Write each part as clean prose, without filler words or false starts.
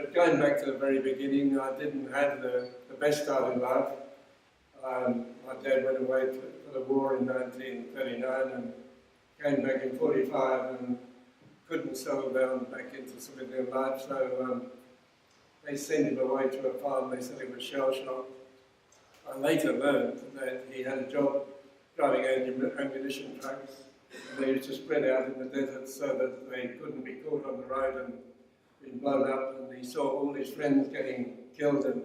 But going back to the very beginning, I didn't have the best start in life. My dad went away for the war in 1939 and came back in 45 and couldn't settle down back into civilian life, so they sent him away to a farm. They said he was shell-shocked. I later learned that he had a job driving ammunition trucks. And they used to spread out in the desert so that they couldn't be caught on the road and been blown up, and he saw all his friends getting killed, and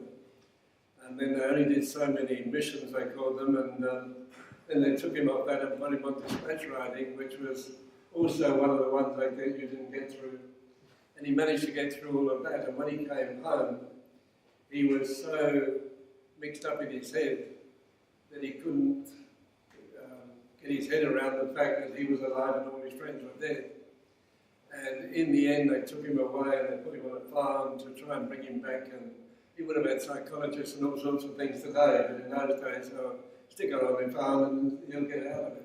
then they only did so many missions, they called them, and then they took him off that and put him on dispatch riding, which was also one of the ones you didn't get through. And he managed to get through all of that, and when he came home, he was so mixed up in his head that he couldn't get his head around the fact that he was alive and all his friends were dead. And in the end, they took him away and they put him on a farm to try and bring him back. And he would have had psychologists and all sorts of things today, but in those days, stick it on the farm and he'll get out of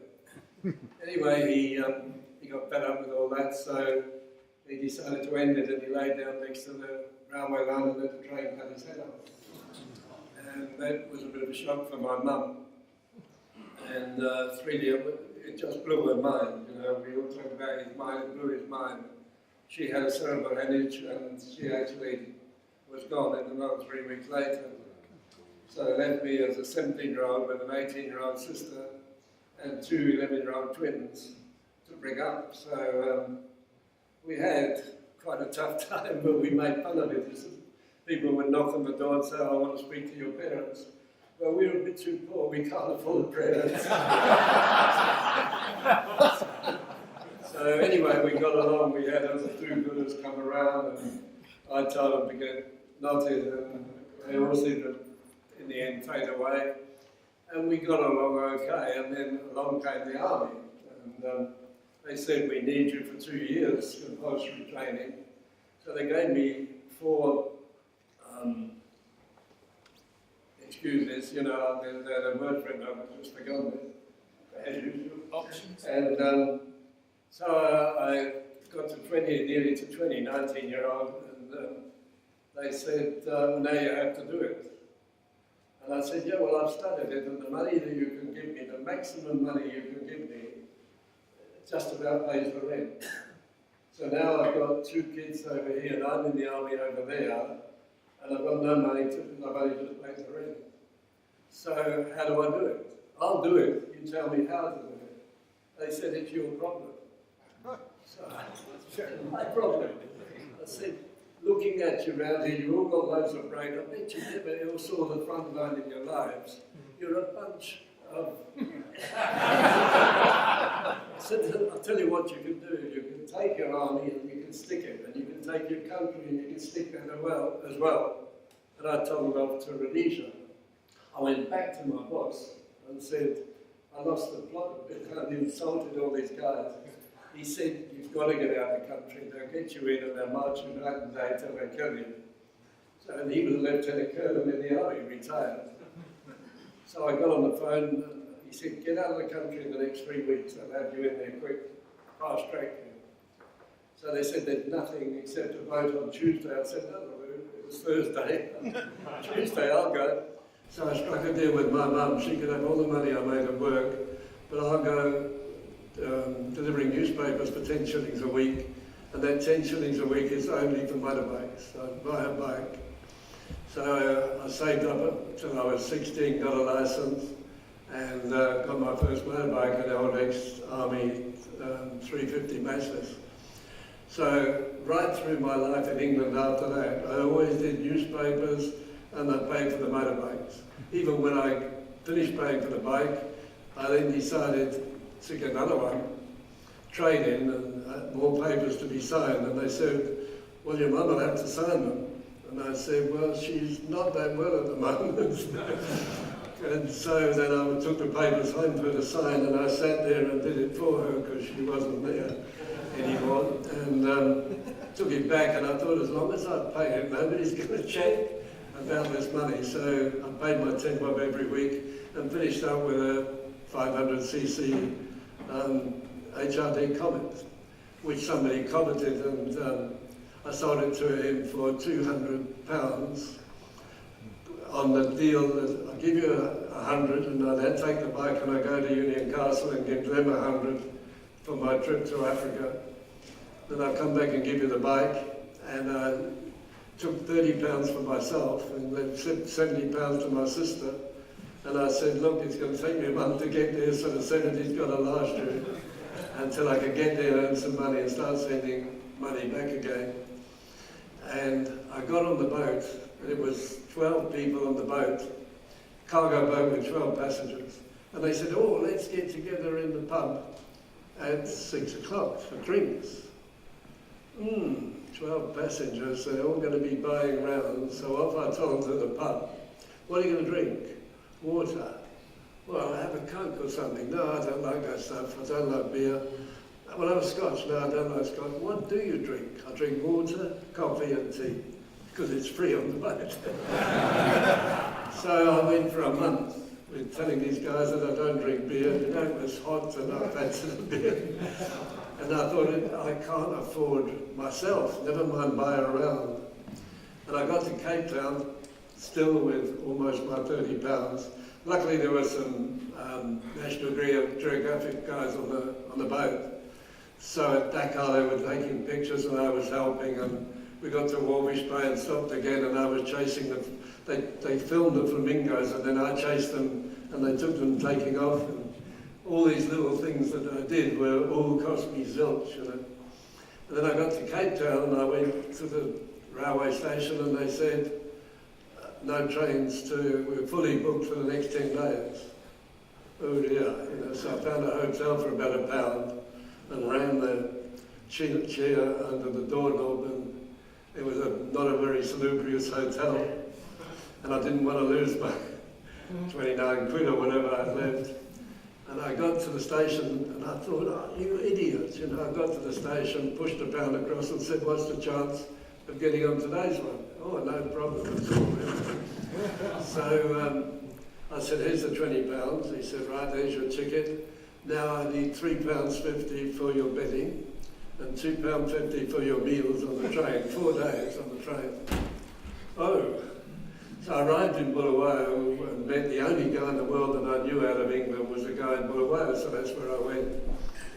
it. Anyway, he got fed up with all that, so he decided to end it, and he lay down next to the railway line and let the train cut his head off. And that was a bit of a shock for my mum. And it just blew her mind, you know. We all talk about his mind, it blew his mind. She had a cerebral hemorrhage and she actually was gone in another 3 weeks later. So it left me as a 17-year-old with an 18-year-old sister and 2 11-year-old twins to bring up. So we had quite a tough time, but we made fun of it. People would knock on the door and say, I want to speak to your parents. Well, we were a bit too poor, we can't afford parents. So anyway, we got along, we had other do-gooders come around, and I told them to get knotted, and they all seemed to, in the end, fade away. And we got along okay, and then along came the army. And they said, we need you for 2 years, compulsory training. So they gave me 4 excuses, you know, they're a word for it, I've just forgotten it, as usual. Options. And so I got to 20, nearly to 20, 19-year-old, and they said, now you have to do it. And I said, yeah, well, I've studied it, and the money that you can give me, the maximum money you can give me, just about pays the rent. So now I've got 2 kids over here, and I'm in the army over there, and I've got no money to, I've only just paid the rent. So how do I do it? I'll do it, you tell me how to do it. They said, it's your problem. So I said, my problem. I said, looking at you around here, you've all got loads of brain. I bet you never saw the front line in your lives. You're a bunch of... I said, I'll tell you what you can do. You can take your army and you can stick it, and you can take your country and you can stick that as well. And I told them off to Rhodesia. I went back to my boss and said, I lost the plot a bit, I insulted all these guys. He said, you've got to get out of the country, they'll get you in and they'll march you night and day till they kill you. So, and he was a lieutenant colonel in the army, retired. So I got on the phone and he said, get out of the country in the next 3 weeks, I'll have you in there quick, fast track you. So they said there's nothing except a vote on Tuesday. I said, no, it was Thursday. Tuesday, I'll go. So I struck a deal with my mum. She could have all the money I made at work, but I'll go delivering newspapers for 10 shillings a week, and that 10 shillings a week is only for motorbikes. So I'd buy a bike. So I saved up until I was 16, got a license, and got my first motorbike, an old ex-army 350 Massless. So right through my life in England after that, I always did newspapers, and I paid for the motorbikes. Even when I finished paying for the bike, I then decided to get another one, trade in, and more papers to be signed. And they said, well, your mum will have to sign them. And I said, well, she's not that well at the moment. And so then I took the papers home for her to sign, and I sat there and did it for her because she wasn't there anymore. And took it back, and I thought, as long as I pay it, nobody's going to check about this money. So I paid my 10 bob every week and finished up with a 500cc HRD Comet, which somebody commented, and I sold it to him for £200 on the deal that I'll give you 100 and I'll then take the bike and I go to Union Castle and give them 100 for my trip to Africa. Then I'll come back and give you the bike, and I took £30 for myself and then £70 to my sister. And I said, look, it's going to take me a month to get there, so the 70's got to last you until I can get there, earn some money and start sending money back again. And I got on the boat, and it was 12 people on the boat, cargo boat with 12 passengers. And they said, oh, let's get together in the pub at 6 o'clock for drinks. 12 passengers, so they're all going to be buying rounds. So off I told them to the pub, what are you going to drink? Water. Well, have a Coke or something. No, I don't like that stuff. I don't like beer. Well, I'm Scotch. No, I don't like Scotch. What do you drink? I drink water, coffee and tea, because it's free on the boat. So I went for a month with telling these guys that I don't drink beer. You know, it was hot and I fancied beer. And I thought, I can't afford myself, never mind buy a round. And I got to Cape Town, still with almost my £30. Luckily there were some National Geographic guys on the boat. So at Dakar they were taking pictures and I was helping, and we got to Walvish Bay and stopped again, and I was chasing them. They filmed the flamingos and then I chased them and they took them taking off. And all these little things that I did were all cost me zilch, you know. And then I got to Cape Town and I went to the railway station and they said, no trains we're fully booked for the next 10 days. Oh dear, you know, so I found a hotel for about £1 and ran the chair under the doorknob, and it was not a very salubrious hotel. And I didn't want to lose my 29 quid or whatever I'd left. And I got to the station and I thought, oh, you idiot, you know. I got to the station, pushed £1 across and said, what's the chance of getting on today's one? Oh, no problem at all. So I said, here's the £20. He said, right, there's your ticket. Now I need £3.50 for your bedding and £2.50 for your meals on the train, 4 days on the train. Oh. So I arrived in Bulawayo and met the only guy in the world that I knew out of England was a guy in Bulawayo, so that's where I went.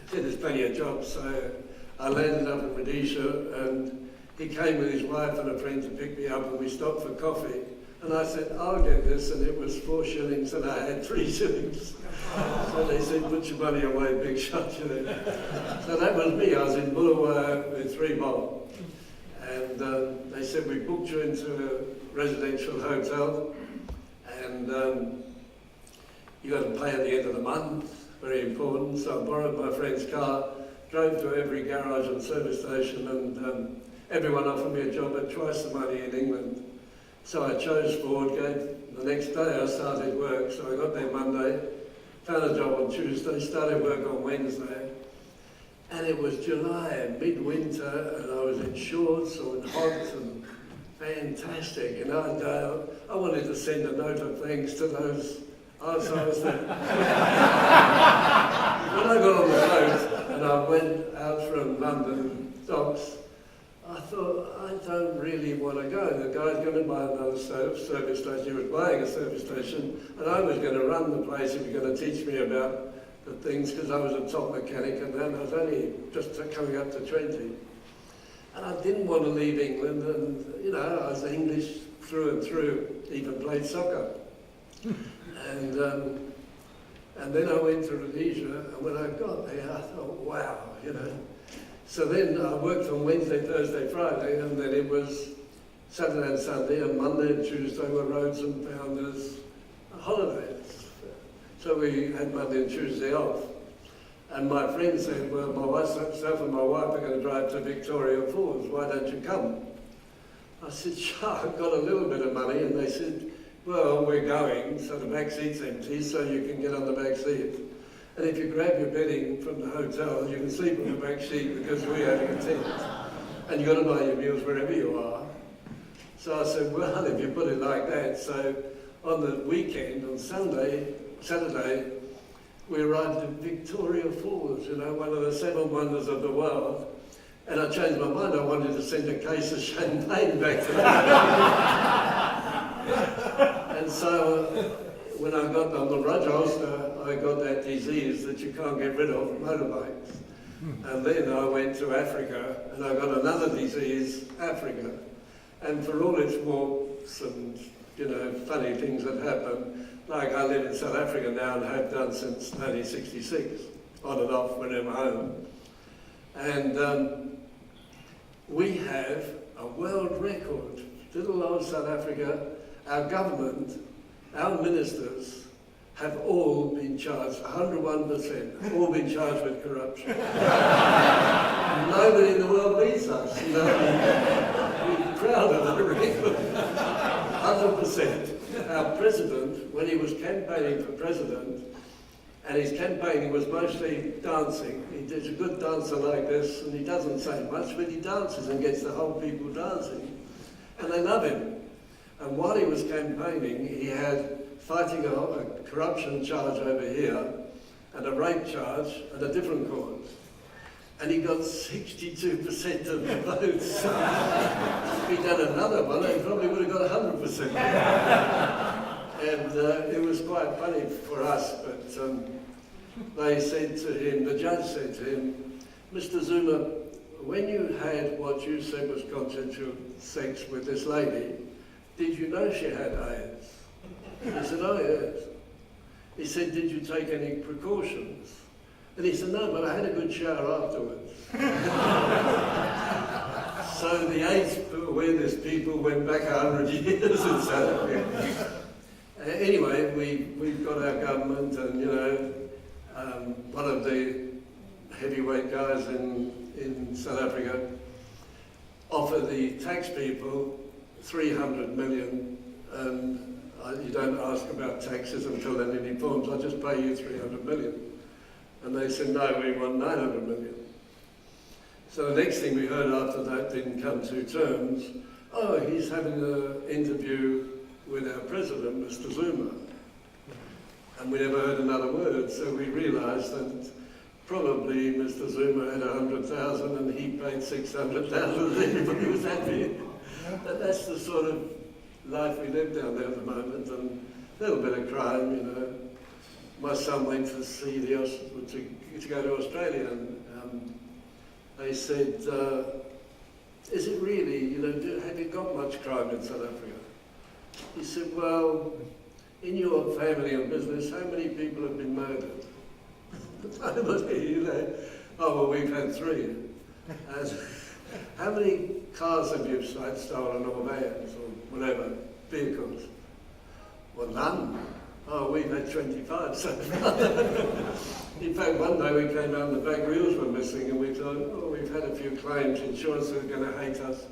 He said, there's plenty of jobs, so I landed up in Rhodesia, and he came with his wife and a friend to pick me up, and we stopped for coffee. And I said, I'll get this, and it was 4 shillings, and I had 3 shillings. So they said, put your money away, big shot, you know. So that was me. I was in Bulawayo with 3 bob. And they said, we booked you into a residential hotel, and you got to pay at the end of the month, very important. So I borrowed my friend's car, drove to every garage and service station, and everyone offered me a job at twice the money in England. So I chose Ford. The next day I started work, so I got there Monday, found a job on Tuesday, started work on Wednesday. And it was July, midwinter, and I was in shorts and hot and fantastic. And I wanted to send a note of thanks to those arseholes that... When I got on the boat and I went out from London docks, I thought, I don't really want to go. The guy's going to buy another service station. He was buying a service station, and I was going to run the place. He was going to teach me about the things, because I was a top mechanic, and then I was only just coming up to 20. And I didn't want to leave England, and you know, I was English through and through, even played soccer. And then I went to Rhodesia, and when I got there, I thought, wow, you know. So then I worked on Wednesday, Thursday, Friday, and then it was Saturday and Sunday, and Monday and Tuesday were Roads and Founders holidays. So we had Monday and Tuesday off. And my friend said, well, myself and my wife are going to drive to Victoria Falls, why don't you come? I said, sure, I've got a little bit of money. And they said, well, we're going, so the back seat's empty, so you can get on the back seat. And if you grab your bedding from the hotel, you can sleep on the back seat because we're having a tent. And you've got to buy your meals wherever you are. So I said, well, if you put it like that. So on the weekend, on Saturday, we arrived in Victoria Falls, you know, one of the 7 wonders of the world. And I changed my mind. I wanted to send a case of champagne back to them. And so when I got on the Rajasthan, I got that disease that you can't get rid of, motorbikes. And then I went to Africa and I got another disease, Africa. And for all its warts and, you know, funny things that happen, like I live in South Africa now and have done since 1966, on and off when I'm home. And we have a world record. Little old South Africa, our government, our ministers have all been charged, 101%, all been charged with corruption. Nobody in the world beats us, you know. We're proud of the record, 100%. Our president, when he was campaigning for president, and his campaigning was mostly dancing. He's a good dancer like this, and he doesn't say much, but he dances and gets the whole people dancing. And they love him. And while he was campaigning, he had fighting a corruption charge over here, and a rape charge at a different court. And he got 62% of the votes. If he'd done another one, he probably would have got 100%. And it was quite funny for us, but they said to him, the judge said to him, Mr. Zuma, when you had what you said was consensual sex with this lady, did you know she had AIDS? He said, oh yes. He said, did you take any precautions? And he said, no, but I had a good shower afterwards. So the AIDS awareness people went back 100 years in South Africa. Anyway, we've got our government, and you know, one of the heavyweight guys in South Africa offered the tax people 300 million, and you don't ask about taxes and fill in any forms, I'll just pay you 300 million. And they said, no, we want 900 million. So the next thing we heard after that didn't come to terms, oh, he's having an interview with our president, Mr. Zuma. And we never heard another word, so we realised that probably Mr. Zuma had 100,000 and he paid 600,000 and everybody was happy. And that's the sort of life we live down there at the moment, and a little bit of crime, you know. My son went to see to go to Australia, and they said, is it really, you know, have you got much crime in South Africa? He said, well, in your family and business, how many people have been murdered? You know, oh, well, we've had 3. And how many cars have you stolen, or vans, or whatever, vehicles? Well, none. Oh, we've had 25 so far. In fact, one day we came out and the back wheels were missing, and we thought, oh, we've had a few claims, insurance are going to hate us.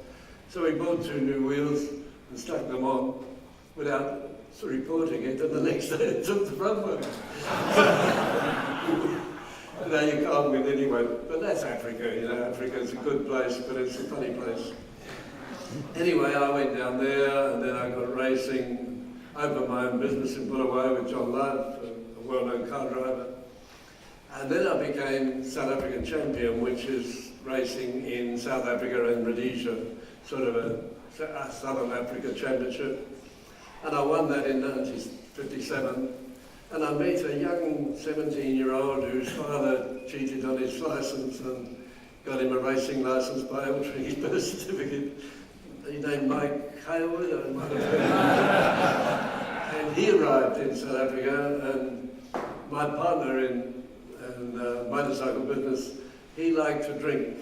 So we bought 2 new wheels and stuck them on without reporting it, and the next day it took the front one. No, you can't win anyway. But that's Africa, you know. Africa's a good place, but it's a funny place. Anyway, I went down there, and then I got racing. I opened my own business in Bulawayo with John Love, a well-known car driver. And then I became South African champion, which is racing in South Africa and Rhodesia, sort of a Southern Africa championship. And I won that in 1957. And I met a young 17-year-old whose father cheated on his license and got him a racing license by altering his birth certificate. His name Mike Hale, I might have heard. And he arrived in South Africa, and my partner in motorcycle business, he liked to drink.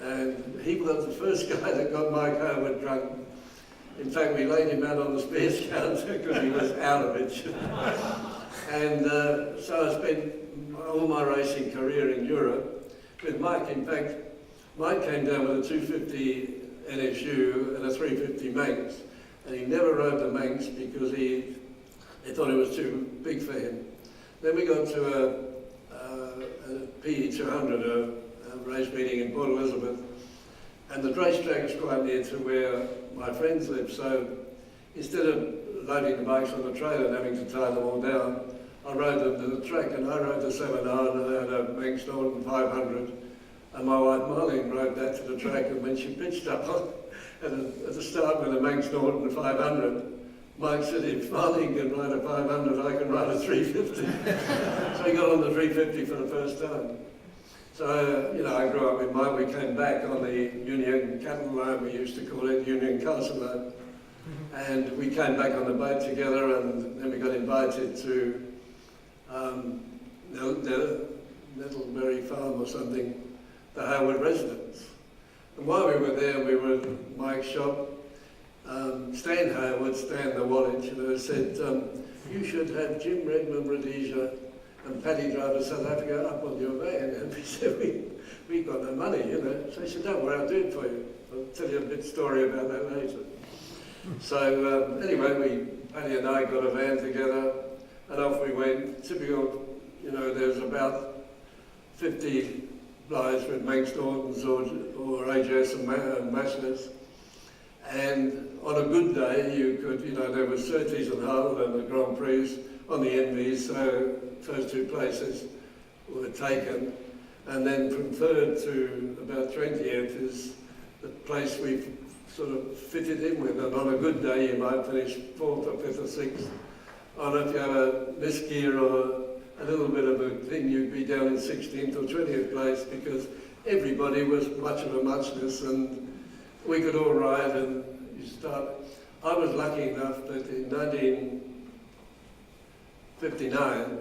And he was the first guy that got Mike Hale drunk. In fact, we laid him out on the spares counter because he was out of it. And so I spent all my racing career in Europe with Mike. In fact, Mike came down with a 250 NSU and a 350 Manx, and he never rode the Manx because he thought it was too big for him. Then we got to a PE 200, a race meeting in Port Elizabeth, and the racetrack is quite near to where my friends live, so instead of loading the bikes on the trailer and having to tie them all down, I rode them to the track, and I rode the 7R, and I had a Manx Norton 500, And my wife Marlene rode that to the track, and when she pitched up at the start with a Manx Norton 500, Mike said, if Marlene can ride a 500, I can ride a 350. So he got on the 350 for the first time. So, I grew up with Mike. We came back on the Union Cattle Line, we used to call it Union Castle Line. And we came back on the boat together, and then we got invited to Nettlebury Farm or something, the Howard residence. And while we were there, we were at Mike's shop. Stan Howard, Stan the Wallet, said, you should have Jim Redman, Rhodesia, and Paddy Driver, South Africa, up on your van. And we said, we've got no money, So he said, don't worry, I'll do it for you. I'll tell you a bit story about that later. So anyway, Paddy and I got a van together, and off we went. Typical, there was about 50 flies with Manx Nortons or AJS and Machiners. And on a good day, you could, there was Surtees and Hull and the Grand Prix on the MVs, so first two places were taken. And then from third to about 20th is the place we've sort of fitted in with. And on a good day, you might finish 4th or 5th or 6th. On if you have a misgear or a little bit of a thing, you'd be down in 16th or 20th place, because everybody was much of a muchness, and we could all ride. And you start. I was lucky enough that in 1959,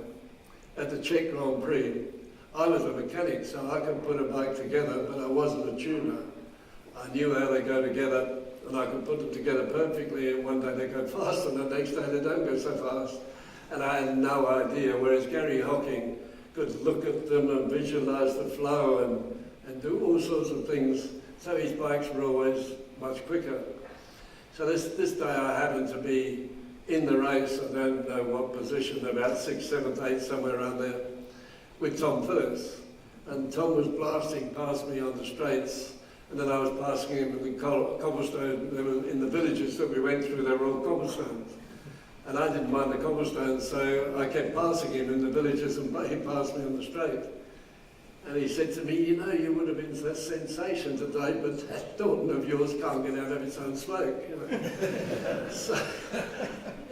at the Czech Grand Prix, I was a mechanic, so I could put a bike together, but I wasn't a tuner. I knew how they go together, and I could put them together perfectly, and one day they go fast, and the next day they don't go so fast. And I had no idea, whereas Gary Hocking could look at them and visualise the flow and do all sorts of things, so his bikes were always much quicker. So this day I happened to be in the race, I don't know what position, about 6th, 7th, 8th, somewhere around there, with Tom Phillips. And Tom was blasting past me on the straights, and then I was passing him with the cobblestone. There were, in the villages that we went through, there were all cobblestones. And I didn't mind the cobblestones, so I kept passing him in the villages, and he passed me on the straight. And he said to me, you would have been a sensation today, but that Norton of yours can't get out of its own smoke. So,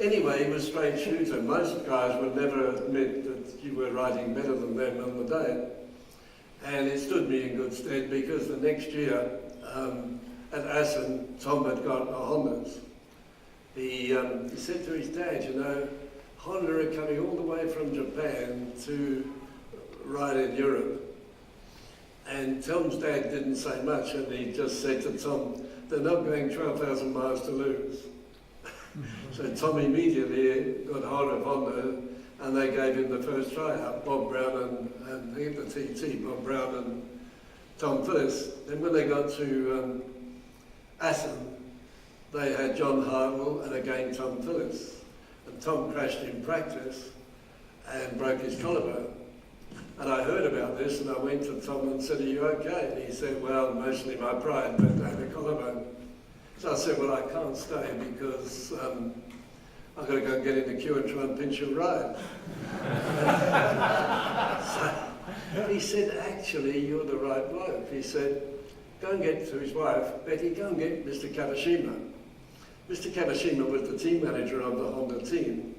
anyway, he was a straight shooter. Most guys would never admit that you were riding better than them on the day. And it stood me in good stead, because the next year at Assen, Tom had got a Hondas. He said to his dad, Honda are coming all the way from Japan to ride in Europe. And Tom's dad didn't say much, and he just said to Tom, they're not going 12,000 miles to lose. So Tom immediately got hold of Honda, and they gave him the first tryout, Bob Brown and the TT, Bob Brown and Tom Phillips. Then when they got to Assen, they had John Hartwell and again Tom Phillips. And Tom crashed in practice and broke his collarbone. And I heard about this, and I went to Tom and said, are you okay? And he said, well, mostly my pride, but I had a collarbone. So I said, well, I can't stay because I've got to go and get in the queue and try and pinch a ride. So he said, actually, you're the right bloke. He said, go and get to his wife, Betty, go and get Mr. Kawashima. Mr. Kawashima was the team manager of the Honda team.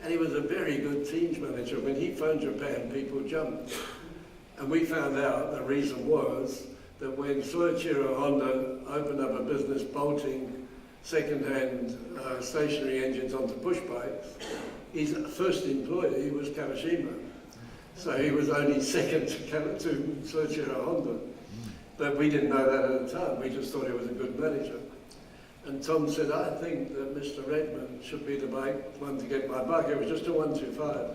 And he was a very good teams manager. When he phoned Japan, people jumped. And we found out the reason was that when Soichiro Honda opened up a business bolting second-hand stationary engines onto push bikes, his first employee was Kawashima. So he was only second to Soichiro Honda. But we didn't know that at the time. We just thought he was a good manager. And Tom said, I think that Mr. Redman should be the one to get my bike. It was just a 125.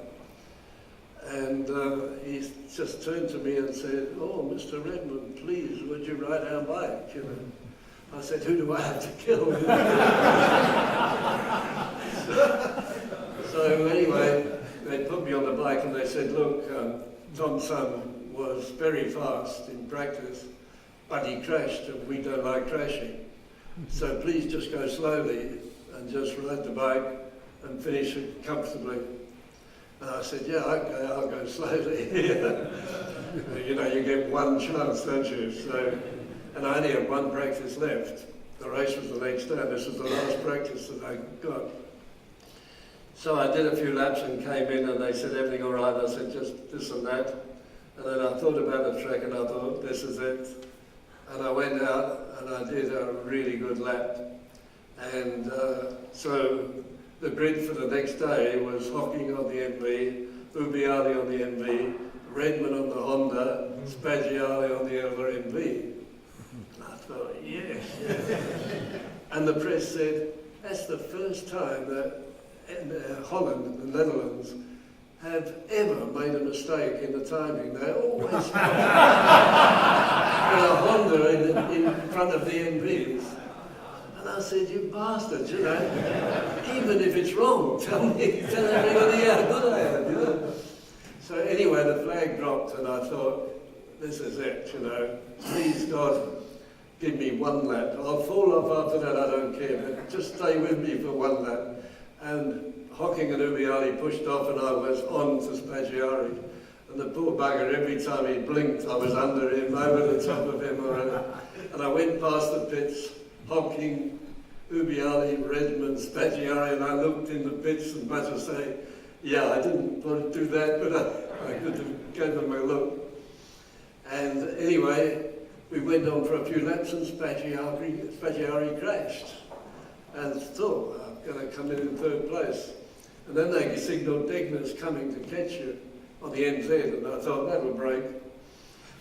And he just turned to me and said, oh, Mr. Redman, please, would you ride our bike? I said, who do I have to kill? So anyway, they put me on the bike and they said, look, Tom's son was very fast in practice, but he crashed, and we don't like crashing. So please just go slowly and just ride the bike and finish it comfortably. And I said, yeah, okay, I'll go slowly. You know, you get one chance, don't you? So, and I only had one practice left. The race was the next day, and this was the last practice that I got. So I did a few laps and came in, and they said, everything all right? I said, just this and that. And then I thought about the track, and I thought, this is it. And I went out, and I did a really good lap. And so the grid for the next day was Hocking on the MV, Ubiali on the MV, Redman on the Honda, Spaggiali on the other MV. And I thought, yes. And the press said, that's the first time that Holland, the Netherlands, have ever made a mistake in the timing. They always put a Honda in front of the MVs. And I said, you bastards, you know, even if it's wrong, tell everybody how good I am, you know. So anyway, the flag dropped, and I thought, this is it, you know. Please, God, give me one lap. I'll fall off after that, I don't care, but just stay with me for one lap. And Hocking and Ubiali pushed off, and I was on to Spaggiari. And the poor bugger, every time he blinked, I was under him, over the top of him. And I went past the pits, Hocking, Ubiali, Redman, Spaggiari, and I looked in the pits and much to say, yeah, I didn't want to do that, but I could have given them a look. And anyway, we went on for a few laps, and Spaggiari crashed. And thought, I'm going to come in third place. And then they signalled Degner's coming to catch you on the NZ, and I thought, that'll break.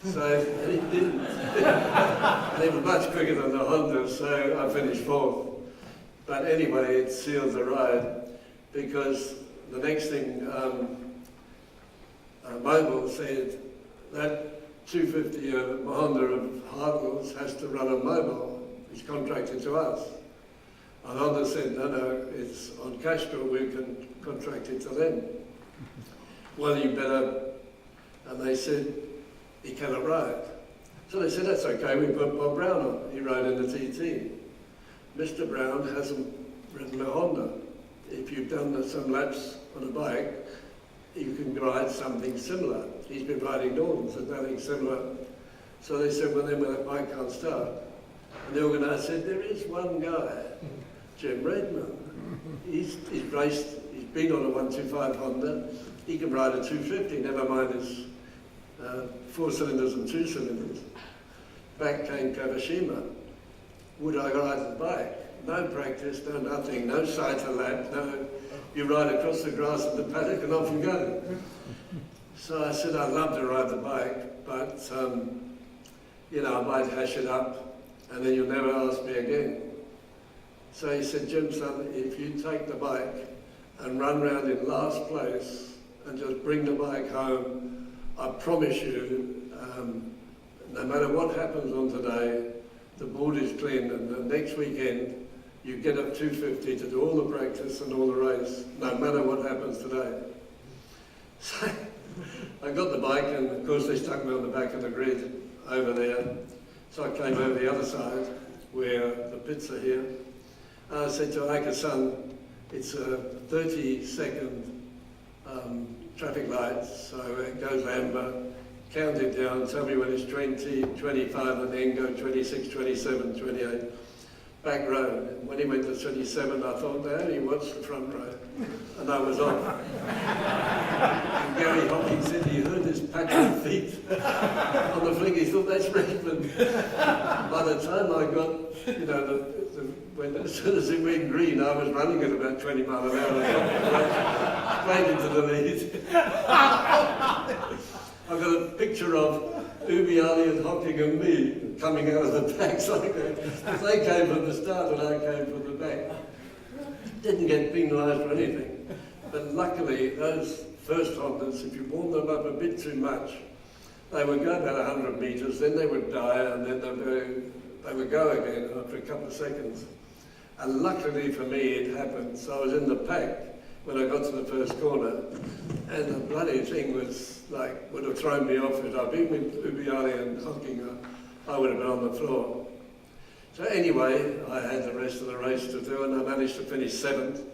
So, and it didn't. And it was much quicker than the Honda, so I finished fourth. But anyway, it sealed the ride, because the next thing, Mobile said that 250 Honda of Hartle's has to run on Mobile. It's contracted to us. And Honda said, no, it's on Castrol, we can contract it to them. Well, you better, and they said, he cannot ride. So they said, that's okay, we've got Bob Brown on. He rode in the TT. Mr. Brown hasn't ridden a Honda. If you've done some laps on a bike, you can ride something similar. He's been riding Nordens, there's nothing similar. So they said, well, then that bike can't start. And the organiser said, there is one guy, Jim Redman. He's raced, he's been on a 125 Honda. He can ride a 250, never mind his 4 cylinders and 2 cylinders. Back came Kawashima. Would I ride the bike? No practice, no nothing, no sight a lap, no, you ride across the grass in the paddock and off you go. So I said, I'd love to ride the bike, but you know, I might hash it up and then you'll never ask me again. So he said, Jim, son, if you take the bike and run round in last place and just bring the bike home, I promise you, no matter what happens on today, the board is clean, and the next weekend you get up 250 to do all the practice and all the race, no matter what happens today. So I got the bike, and of course they stuck me on the back of the grid over there. So I came over the other side where the pits are here. And I said to Ike, son, it's a 30-second traffic lights, so it goes amber, count it down, tell me when it's 20, 25, and then go 26, 27, 28, back road. And when he went to 27, I thought, they only watched the front row, and I was off. And Gary Hocking said he heard this pack of feet on the fling. He thought, that's Redman. By the time I got, you know, as soon as it went green, I was running at about 20 miles an hour, straight into the lead. I've got a picture of Ubiali and Hocking and me coming out of the packs like that. Because they came from the start and I came from the back. Didn't get penalised for anything. But luckily, those first Hondas, if you warm them up a bit too much, they would go about 100 metres, then they would die, and then they would go again after a couple of seconds. And luckily for me, it happened. So I was in the pack when I got to the first corner, and the bloody thing was like, would have thrown me off. If I'd been with Ubiali and Hocking, I would have been on the floor. So anyway, I had the rest of the race to do, and I managed to finish 7th,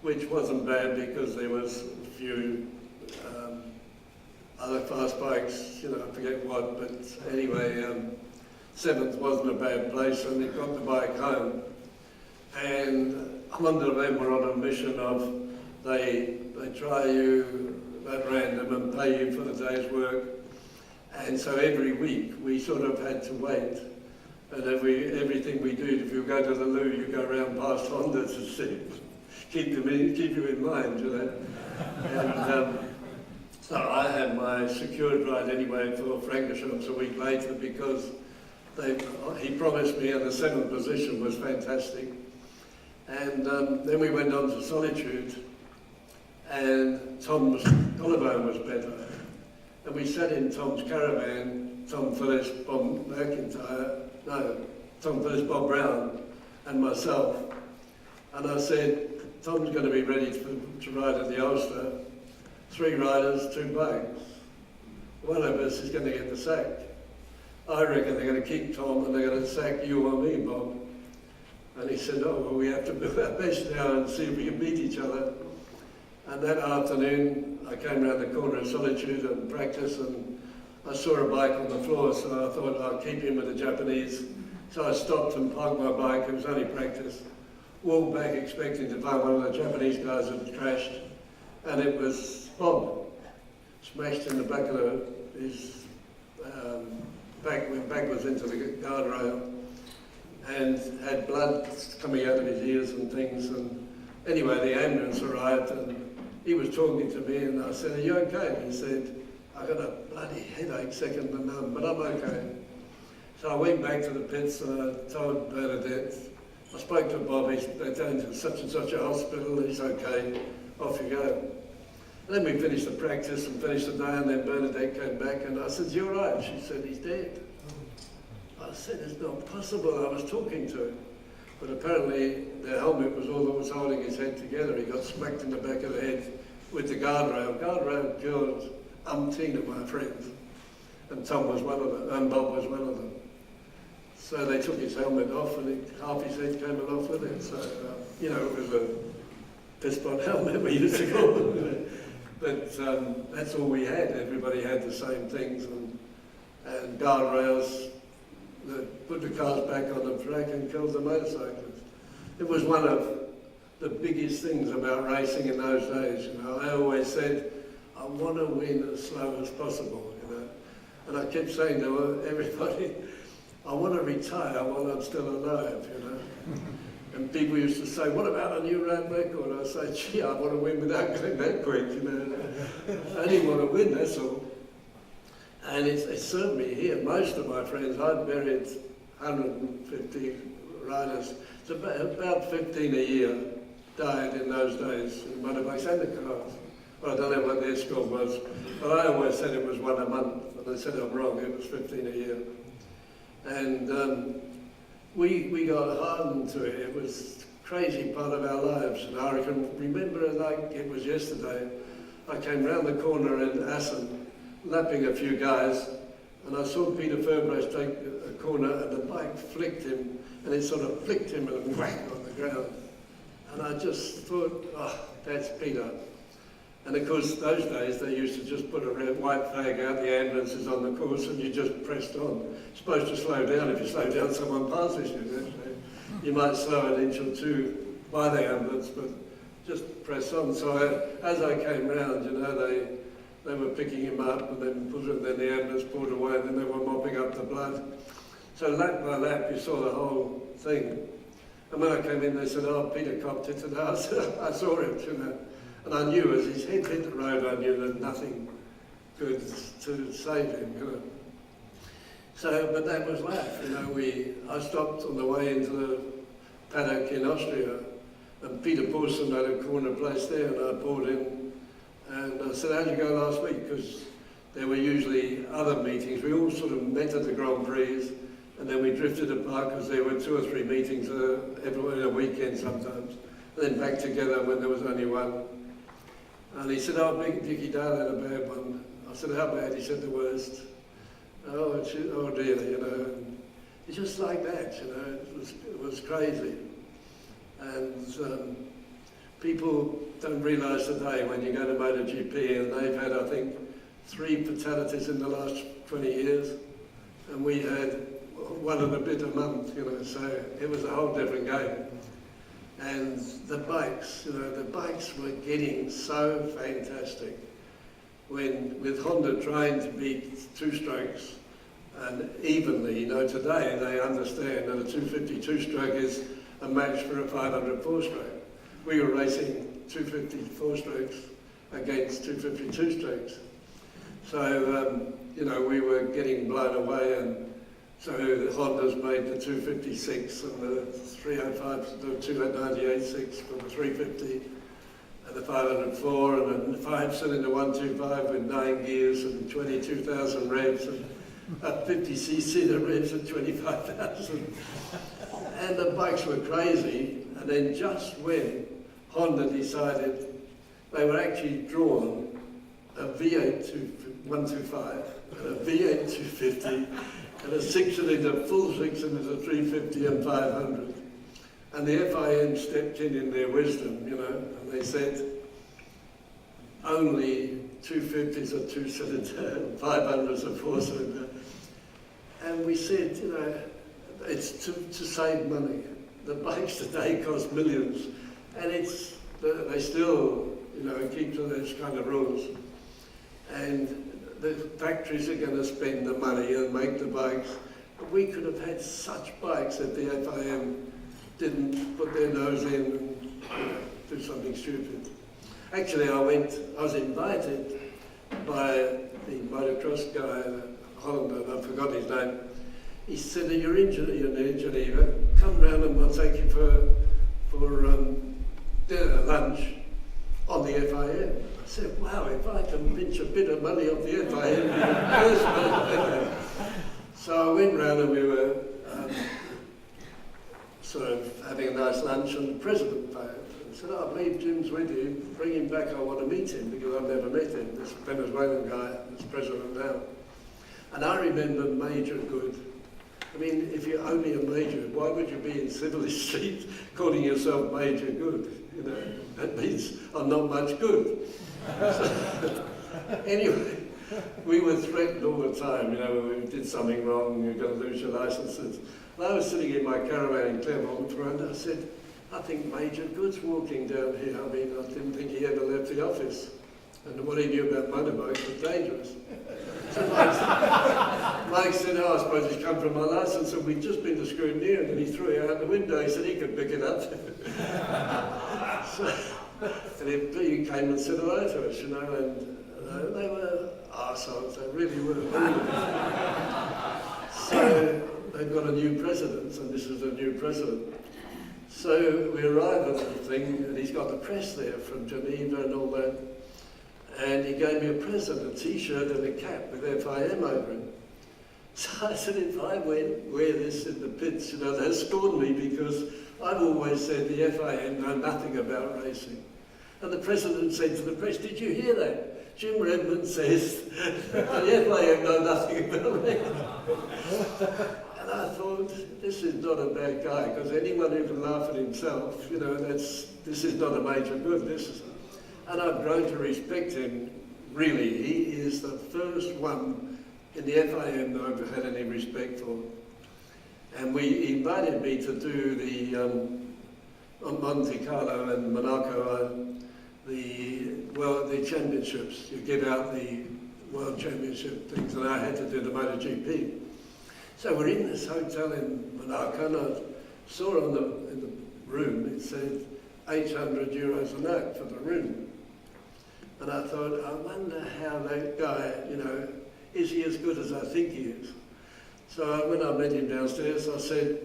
which wasn't bad because there was a few other fast bikes, you know, I forget what, but anyway, 7th wasn't a bad place, and they got the bike home. And Honda and them were on a mission of, they try you at random and pay you for the day's work. And so every week we sort of had to wait. And everything we did, if you go to the loo, you go around past Honda to see, keep you in mind, you know. And so I had my secured ride anyway for Francorchamps a week later because he promised me, and the 7th position was fantastic. And then we went on to Solitude, and Tom's collarbone was better. And we sat in Tom's caravan, Tom Phillips, Bob Brown, and myself. And I said, Tom's going to be ready to ride at the Ulster. 3 riders, 2 bikes. One of us is going to get the sack. I reckon they're going to keep Tom and they're going to sack you or me, Bob. And he said, oh, well, we have to do our best now and see if we can beat each other. And that afternoon, I came around the corner of Solitude and practice, and I saw a bike on the floor, so I thought I'll keep in with the Japanese. So I stopped and parked my bike, it was only practice. Walked back expecting to find one of the Japanese guys had crashed, and it was Bob, smashed in the back of his back, went backwards into the guardrail, and had blood coming out of his ears and things. And anyway, the ambulance arrived, and he was talking to me, and I said, are you okay? And he said, I got a bloody headache, second to none, but I'm okay. So I went back to the pits and I told Bernadette, I spoke to Bobby, they're going to such and such a hospital, he's okay, off you go. And then we finished the practice and finished the day, and then Bernadette came back and I said, you're right. She said, he's dead. I said, it's not possible, I was talking to him. But apparently the helmet was all that was holding his head together. He got smacked in the back of the head with the guardrail. Guardrail killed umpteen of my friends. And Tom was one of them, and Bob was one of them. So they took his helmet off, and half his head came off with it. So, you know, it was a piss pot helmet we used to call it. But that's all we had. Everybody had the same things, and guardrails that put the cars back on the track and killed the motorcyclists. It was one of the biggest things about racing in those days. You know, I always said, I want to win as slow as possible, you know. And I kept saying to everybody, I want to retire while I'm still alive, you know. And people used to say, what about a new road record? I say, gee, I want to win without going that quick, you know. I didn't want to win, that's all. And it served me here. Most of my friends, I'd buried 150 riders. It's about 15 a year died in those days in motorbikes and the cars. Well, I don't know what their score was, but I always said it was 1 a month, and they said I'm wrong, it was 15 a year. And we got hardened to it. It was a crazy part of our lives, and I can remember it like it was yesterday. I came round the corner in Assen, lapping a few guys, and I saw Peter Furbrace take a corner, and the bike flicked him, and it sort of flicked him and whack on the ground. And I just thought, oh, that's Peter. And of course, those days they used to just put a red, white flag out, the ambulances on the course, and you just pressed on. You're supposed to slow down. If you slow down, someone passes you. You might slow an inch or two by the ambulance, but just press on. So as I came round, you know, they were picking him up, and then the ambulance pulled away, and then they were mopping up the blood. So lap by lap, you saw the whole thing. And when I came in, they said, oh, Peter copped it, and I saw it, you know. And I knew as his head hit the road, I knew that nothing could to save him, you know. So, but that was life, you know. I stopped on the way into the paddock in Austria, and Peter Paulson had a corner place there, and I pulled in, and I said, how'd you go last week? Because there were usually other meetings. We all sort of met at the Grand Prix, and then we drifted apart because there were 2 or 3 meetings every weekend sometimes, and then back together when there was only one. And he said, oh, Big Dickie Dale had a bad one. I said, how bad? He said, the worst. Oh dear, you know. And it's just like that, you know. It was crazy. And people don't realise today when you go to MotoGP, and they've had, I think, 3 fatalities in the last 20 years, and we had 1 and a bit a month, you know, so it was a whole different game. And the bikes, you know, the bikes were getting so fantastic. When, with Honda trying to beat 2-strokes, and evenly, you know, today they understand that a 250 2-stroke is a match for a 500 4-stroke. We were racing 250 4-strokes against 250 2-strokes. So, you know, we were getting blown away, and so the Hondas made the 256 and the 305, the 298.6 for the 350, and the 504, and a 5-cylinder 125 with 9 gears and 22,000 revs, and a 50cc the revs at 25,000. And the bikes were crazy, and then just when Honda decided they were actually drawn a V8 125 and a V8 250 and a 6-cylinder, full 6-cylinder 350 and 500. And the FIM stepped in their wisdom, you know, and they said only 250s are 2-cylinder and 500s are 4-cylinder. And we said, you know, it's to save money. The bikes today cost millions, and they still, you know, keep to those kind of rules. And the factories are going to spend the money and make the bikes. But we could have had such bikes if the FIM didn't put their nose in and, you know, do something stupid. Actually, I was invited by the motocross guy, Hollander, I forgot his name. He said, you're in Geneva, come round and we'll take you for dinner, lunch on the FIM. I said, wow, if I can pinch a bit of money off the FIM, so I went round and we were sort of having a nice lunch, and the president phoned and said, I believe Jim's with you, bring him back, I want to meet him, because I've never met him, this Venezuelan guy, this president now. And I remember Major Good. I mean, if you're only a major, why would you be in Sibley Street calling yourself Major Good? You know, that means I'm not much good. So, anyway, we were threatened all the time, you know, when we did something wrong, you're going to lose your licenses. And I was sitting in my caravan in Clermont, and I said, I think Major Good's walking down here. I mean, I didn't think he ever left the office. And what he knew about motorbikes was dangerous. So Mike said, oh, I suppose he's come from my license, and we'd just been to Scrutineer, and he threw it out the window. He said he could pick it up. So, and he came and said hello to us, you know, and they were arseholes, they really were. So they've got a new president, and this is a new president. So we arrive at the thing, and he's got the press there from Geneva and all that. And he gave me a present, a t-shirt and a cap with FIM over it. So I said, if I wear this in the pits, you know, they'll scorn me, because I've always said the FIM know nothing about racing. And the president said to the press, did you hear that? Jim Redman says the FIM know nothing about racing. And I thought, this is not a bad guy, because anyone who can laugh at himself, you know, this is not a Major Good, this is. And I've grown to respect him, really. He is the first one in the FIM that I've had any respect for. And he invited me to do the Monte Carlo and Monaco, the championships. You give out the World Championship things, and I had to do the MotoGP. So we're in this hotel in Monaco, and I saw in the room, it said 800 euros a night for the room. And I thought, I wonder how that guy, you know, is he as good as I think he is? So when I met him downstairs, I said,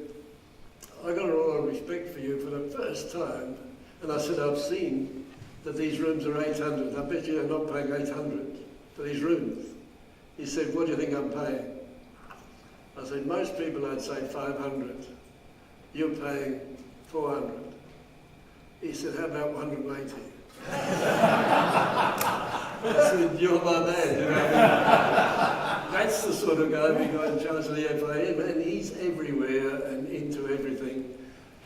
I got a lot of respect for you for the first time. And I said, I've seen that these rooms are 800. I bet you they're not paying 800 for these rooms. He said, what do you think I'm paying? I said, most people I'd say 500. You're paying 400. He said, how about 180? I said, you're my man. You know? That's the sort of guy we got in charge of the FIM, and he's everywhere and into everything.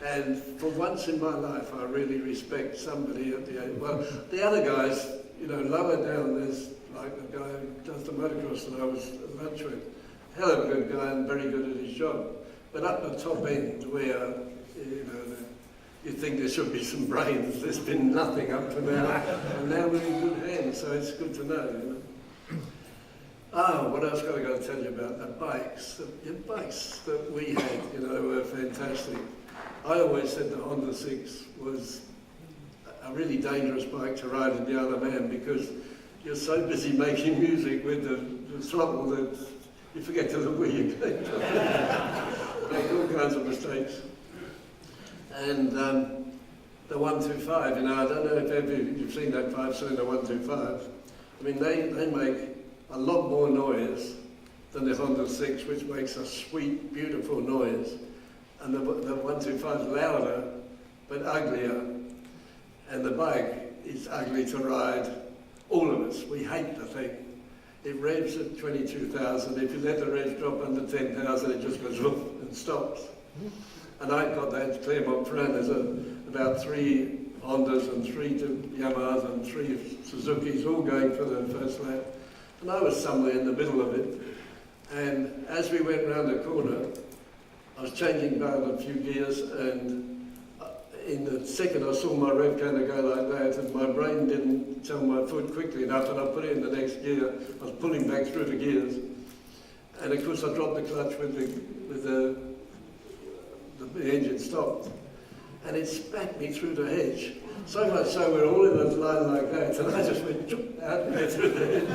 And for once in my life, I really respect somebody at the well, the other guys, you know, lower down there's like the guy who does the motocross that I was at lunch with. Hell of a good guy and very good at his job. But up the top end where, you know, you think there should be some brains, there's been nothing up to now. And now we're in good hands, so it's good to know, you know. What else have I got to tell you about? The bikes. The bikes that we had, you know, were fantastic. I always said the Honda 6 was a really dangerous bike to ride in the Isle of Man because you're so busy making music with the throttle that you forget to look where you're going. Make all kinds of mistakes. And the 125, you know, I don't know if ever you've seen that 5-cylinder 125. I mean, they make a lot more noise than the Honda 6, which makes a sweet, beautiful noise. And the 125 is louder, but uglier. And the bike is ugly to ride. All of us, we hate the thing. It revs at 22,000. If you let the revs drop under 10,000, it just goes woof and stops. And I've got that Claremont friend. There's about 3 Hondas and 3 Yamahas and 3 Suzukis all going for the first lap. And I was somewhere in the middle of it. And as we went round the corner, I was changing down a few gears, and in the second I saw my rev kind of go like that, and my brain didn't tell my foot quickly enough, and I put it in the next gear. I was pulling back through the gears. And of course I dropped the clutch with the engine stopped. And it spat me through the hedge. So much so we're all in a line like that, and I just went out there through the hedge.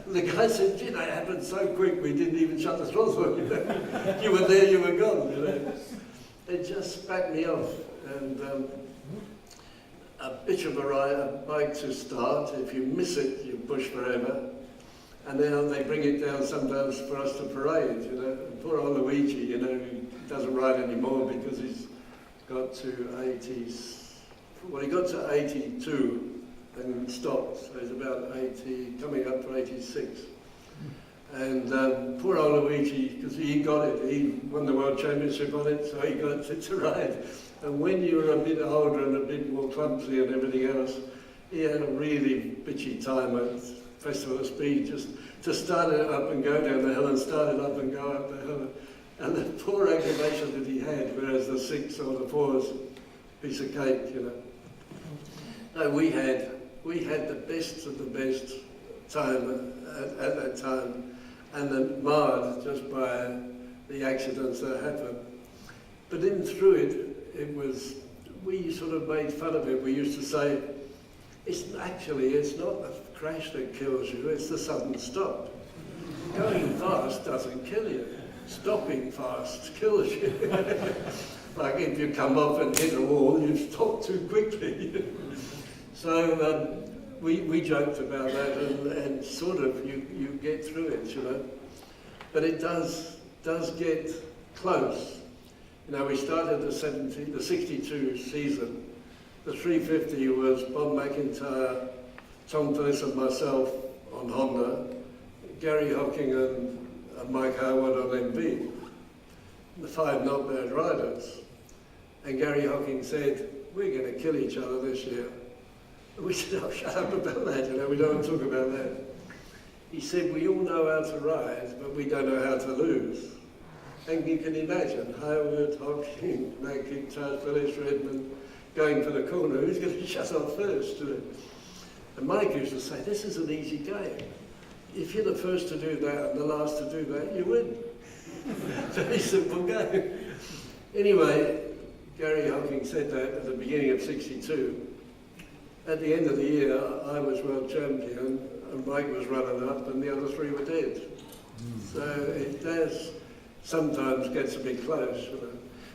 And the guy said, gee, that happened so quick we didn't even shut the throttle, you know. You were there, you were gone, you know. It just spat me off. And a bitch of a ride, a bike to start. If you miss it, you push forever. And then they bring it down sometimes for us to parade, you know. And poor old Luigi, you know, he doesn't ride anymore because he's got to 80s. Well, he got to 82 and stopped, so he's about 80, coming up to 86. And poor old Luigi, because he got it, he won the World Championship on it, so he got it to ride. And when you were a bit older and a bit more clumsy and everything else, he had a really bitchy time at Festival of Speed, just to start it up and go down the hill and start it up and go up the hill. And the poor aggravation that he had, whereas the 6 or the 4's piece of cake, you know. No, we had the best of the best time at that time, and then marred just by the accidents that happened. But in through it was, we sort of made fun of it. We used to say, it's not the crash that kills you, it's the sudden stop. Going fast doesn't kill you. Stopping fast kills you. Like if you come off and hit a wall, you stop too quickly. So we joked about that, and sort of you get through it, you know. But it does get close. You know, we started the 62 season. The 350 was Bob McIntyre, Tom First and myself on Honda, Gary Hocking and Mike Howard on MV. The 5 not bad riders. And Gary Hocking said, we're going to kill each other this year. And we said, oh, shut up about that, you know, we don't want to talk about that. He said, we all know how to ride, but we don't know how to lose. And you can imagine, Howard, Hocking, McIntyre, Phillips, Redman, going for the corner, who's going to shut off first? You know? And Mike used to say, this is an easy game. If you're the first to do that and the last to do that, you win. Very simple game. Anyway, Gary Hocking said that at the beginning of 62. At the end of the year, I was world champion, and Mike was running up, and the other 3 were dead. So it does sometimes get a bit close. You know.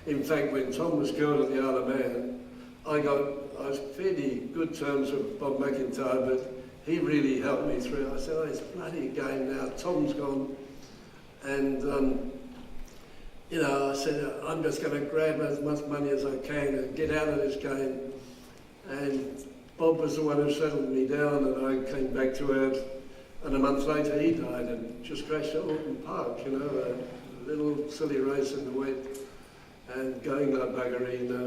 In fact, when Tom was killed at the Isle of Man, I was fairly good terms with Bob McIntyre, but he really helped me through. I said, oh, it's a bloody game now. Tom's gone. And, you know, I said, I'm just going to grab as much money as I can and get out of this game. And Bob was the one who settled me down, and I came back to Earth. And a month later, he died and just crashed at Alton Park, you know, a little silly race in the wet and going like buggery. You know.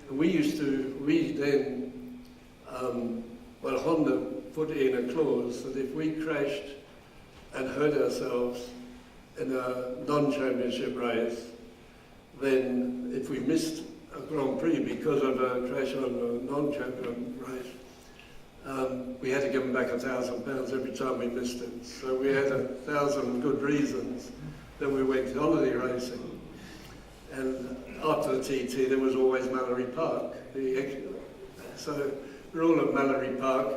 And we then, well, Honda put in a clause that if we crashed and hurt ourselves in a non-championship race, then if we missed a Grand Prix because of a crash on a non-champion race, we had to give them back £1,000 every time we missed it. So we had 1,000 good reasons that we went holiday racing. And after the TT, there was always Mallory Park. So we're all at Mallory Park,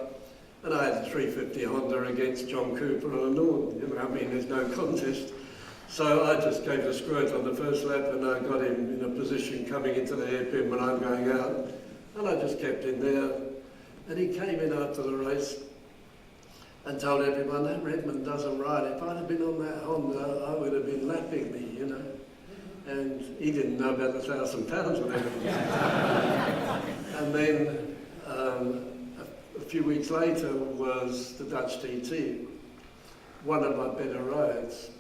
and I had a 350 Honda against John Cooper on a Norton. You know, I mean, there's no contest. So I just gave the squirt on the first lap, and I got him in a position coming into the hairpin when I'm going out, and I just kept him there. And he came in after the race and told everyone, that Redman doesn't ride. If I'd have been on that Honda, I would have been lapping me, you know. And he didn't know about the £1,000 or anything. And then a few weeks later was the Dutch TT, one of my better rides.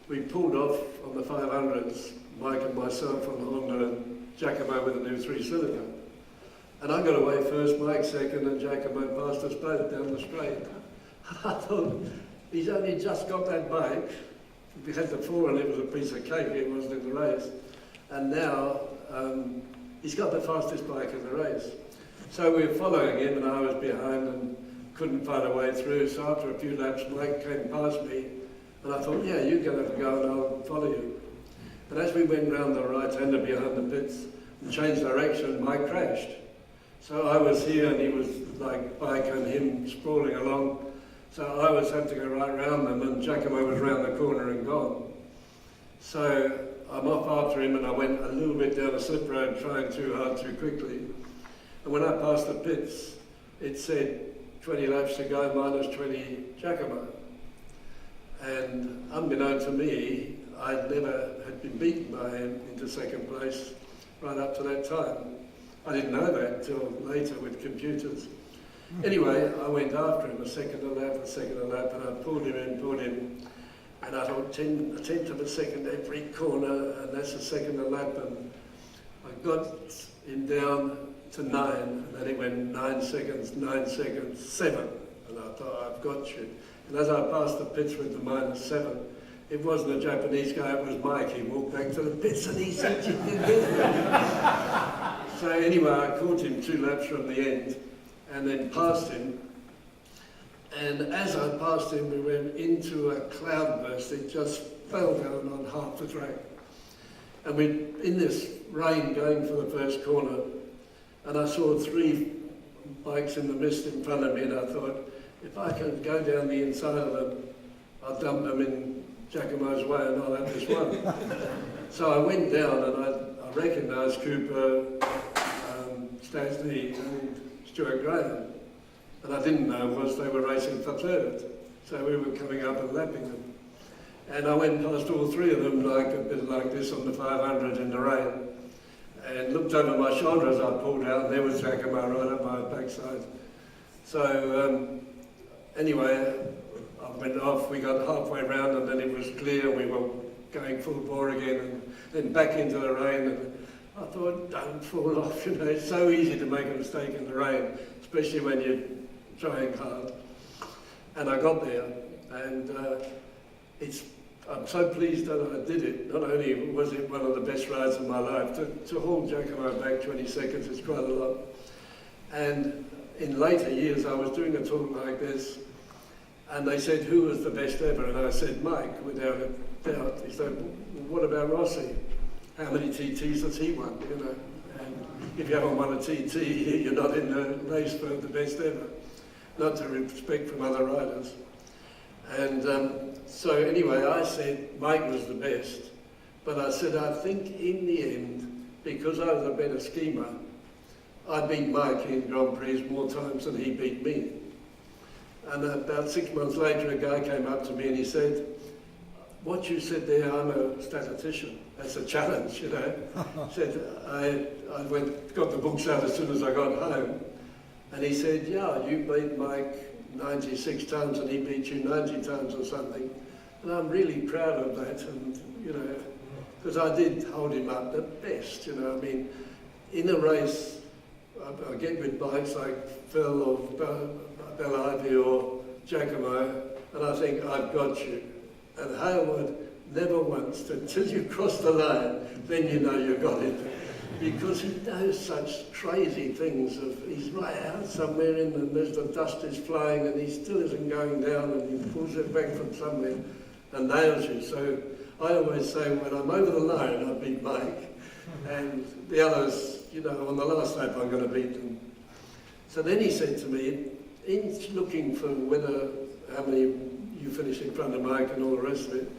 We pulled off on the 500s, Mike and myself on the Honda and Giacomo with a new 3-cylinder. And I got away first, Mike second, and Giacomo passed us both down the straight. I thought, he's only just got that bike. We had the 4 and it was a piece of cake, it wasn't in the race. And now, he's got the fastest bike in the race. So we were following him and I was behind and couldn't find a way through. So after a few laps, Mike came past me and I thought, yeah, you go have a go and I'll follow you. But as we went round the right-hander behind the pits and changed direction, Mike crashed. So I was here and he was like bike and him sprawling along. So I was having to go right round them and Giacomo was round the corner and gone. So I'm off after him and I went a little bit down a slip road trying too hard too quickly. And when I passed the pits, it said 20 laps to go minus 20 Giacomo. And unbeknown to me, I'd never had been beaten by him into second place right up to that time. I didn't know that until later with computers. Anyway, I went after him a second a lap, and I pulled him in, and I thought a tenth of a second every corner, and that's a second a lap, and I got him down to 9, and then it went 9 seconds, 7, and I thought, I've got you. And as I passed the pits with the -7, it wasn't a Japanese guy, it was Mike. He walked back to the pits and he said, you did it. So anyway, I caught him 2 laps from the end, and then passed him. And as I passed him, we went into a cloudburst. It just fell down on half the track. And we in this rain going for the first corner, and I saw 3 bikes in the mist in front of me, and I thought, if I can go down the inside of them, I'll dump them in Giacomo's way and I'll have this one. So I went down and I recognised Cooper, Stasley and Stuart Graham. And I didn't know was they were racing for third. So we were coming up and lapping them. And I went past all 3 of them like a bit like this on the 500 in the rain. And looked over my shoulder as I pulled out, and there was Giacomo right up my backside. So anyway, I went off, we got halfway round and then it was clear, we were going full bore again and then back into the rain, and I thought, don't fall off, you know, it's so easy to make a mistake in the rain, especially when you're trying hard. And I got there, and I'm so pleased that I did it. Not only was it one of the best rides of my life, to haul Giacomo back 20 seconds is quite a lot. And in later years, I was doing a talk like this, and they said, who was the best ever? And I said, Mike, without a doubt. He said, well, what about Rossi? How many TTs has he won, you know? And if you haven't won a TT, you're not in the race for the best ever. Not to respect from other riders. And so anyway, I said Mike was the best. But I said, I think in the end, because I was a better schemer, I beat Mike in Grand Prix more times than he beat me. And about 6 months later, a guy came up to me and he said, what you said there, I'm a statistician. That's a challenge, you know. Said, I got the books out as soon as I got home. And he said, yeah, you beat Mike 96 times and he beat you 90 times or something. And I'm really proud of that, and, you know, because I did hold him up the best, you know. I mean, in a race, I get with bikes like Phil or Bell Ivy or Giacomo, and I think, I've got you. And Hayward never once, until you cross the line, then you know you got it. Because he knows such crazy things of, he's right out somewhere in and there's the dust is flying and he still isn't going down and he pulls it back from somewhere and nails you. So I always say when I'm over the line, I beat Mike. And the others, you know, on the last lap I'm going to beat them. So then he said to me, in looking for how many you finished in front of Mike and all the rest of it,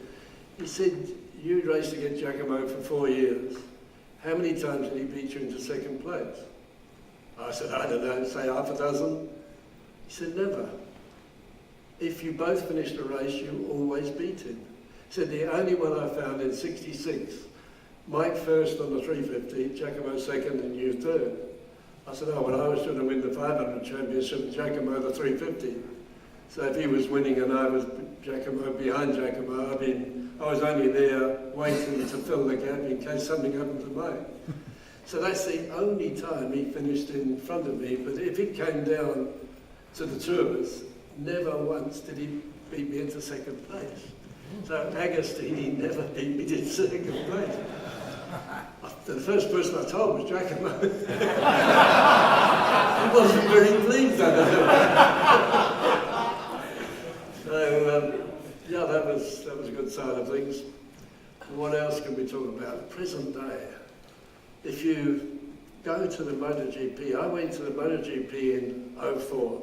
he said, you raced against Giacomo for 4 years. How many times did he beat you into second place? I said, I don't know, say half a dozen. He said, never. If you both finished a race, you always beat him. He said, the only one I found in 66, Mike first on the 350, Giacomo second and you third. I said, oh, well, I was trying to win the 500 championship and Giacomo the 350. So if he was winning and I was behind Giacomo, I was only there waiting to fill the gap in case something happened to Mike. So that's the only time he finished in front of me, but if it came down to the tours, never once did he beat me into second place. So Agostini never beat me into second place. The first person I told was Giacomo. He wasn't very pleased, I know. So, yeah, that was a good side of things. What else can we talk about? Present day. If you go to the MotoGP, I went to the MotoGP in 2004.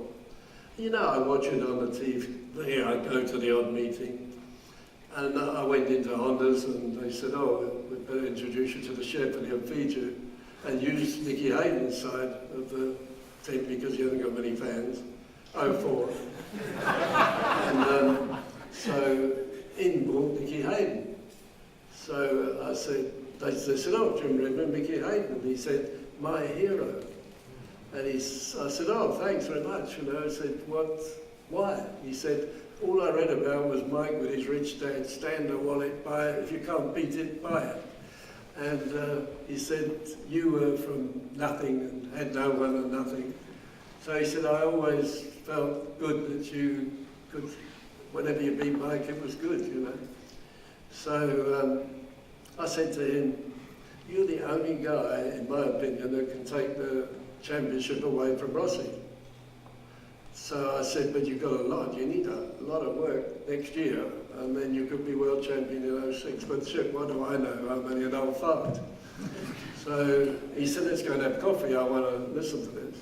You know, I watch it on the TV, I go to the odd meeting. And I went into Honda's and they said, oh, we'd better introduce you to the chef and he'll feed you. And use Nicky Hayden's side of the tent because he hasn't got many fans. 2004. And so in walked Nicky Hayden. So I said, they said, oh, Jim Redman, Nicky Hayden. And he said, my hero. And I said, oh, thanks very much. You know, I said, what, why? He said, all I read about was Mike with his rich dad, stand a wallet, buy it, if you can't beat it, buy it. And he said, you were from nothing and had no one and nothing. So he said, I always felt good that you could, whenever you beat Mike, it was good, you know. So I said to him, you're the only guy, in my opinion, that can take the championship away from Rossi. So I said, but you've got a lot, you need a lot of work next year, and then you could be world champion in 06, but shit, what do I know, I'm only an old fart. So he said, let's go and have coffee, I want to listen to this.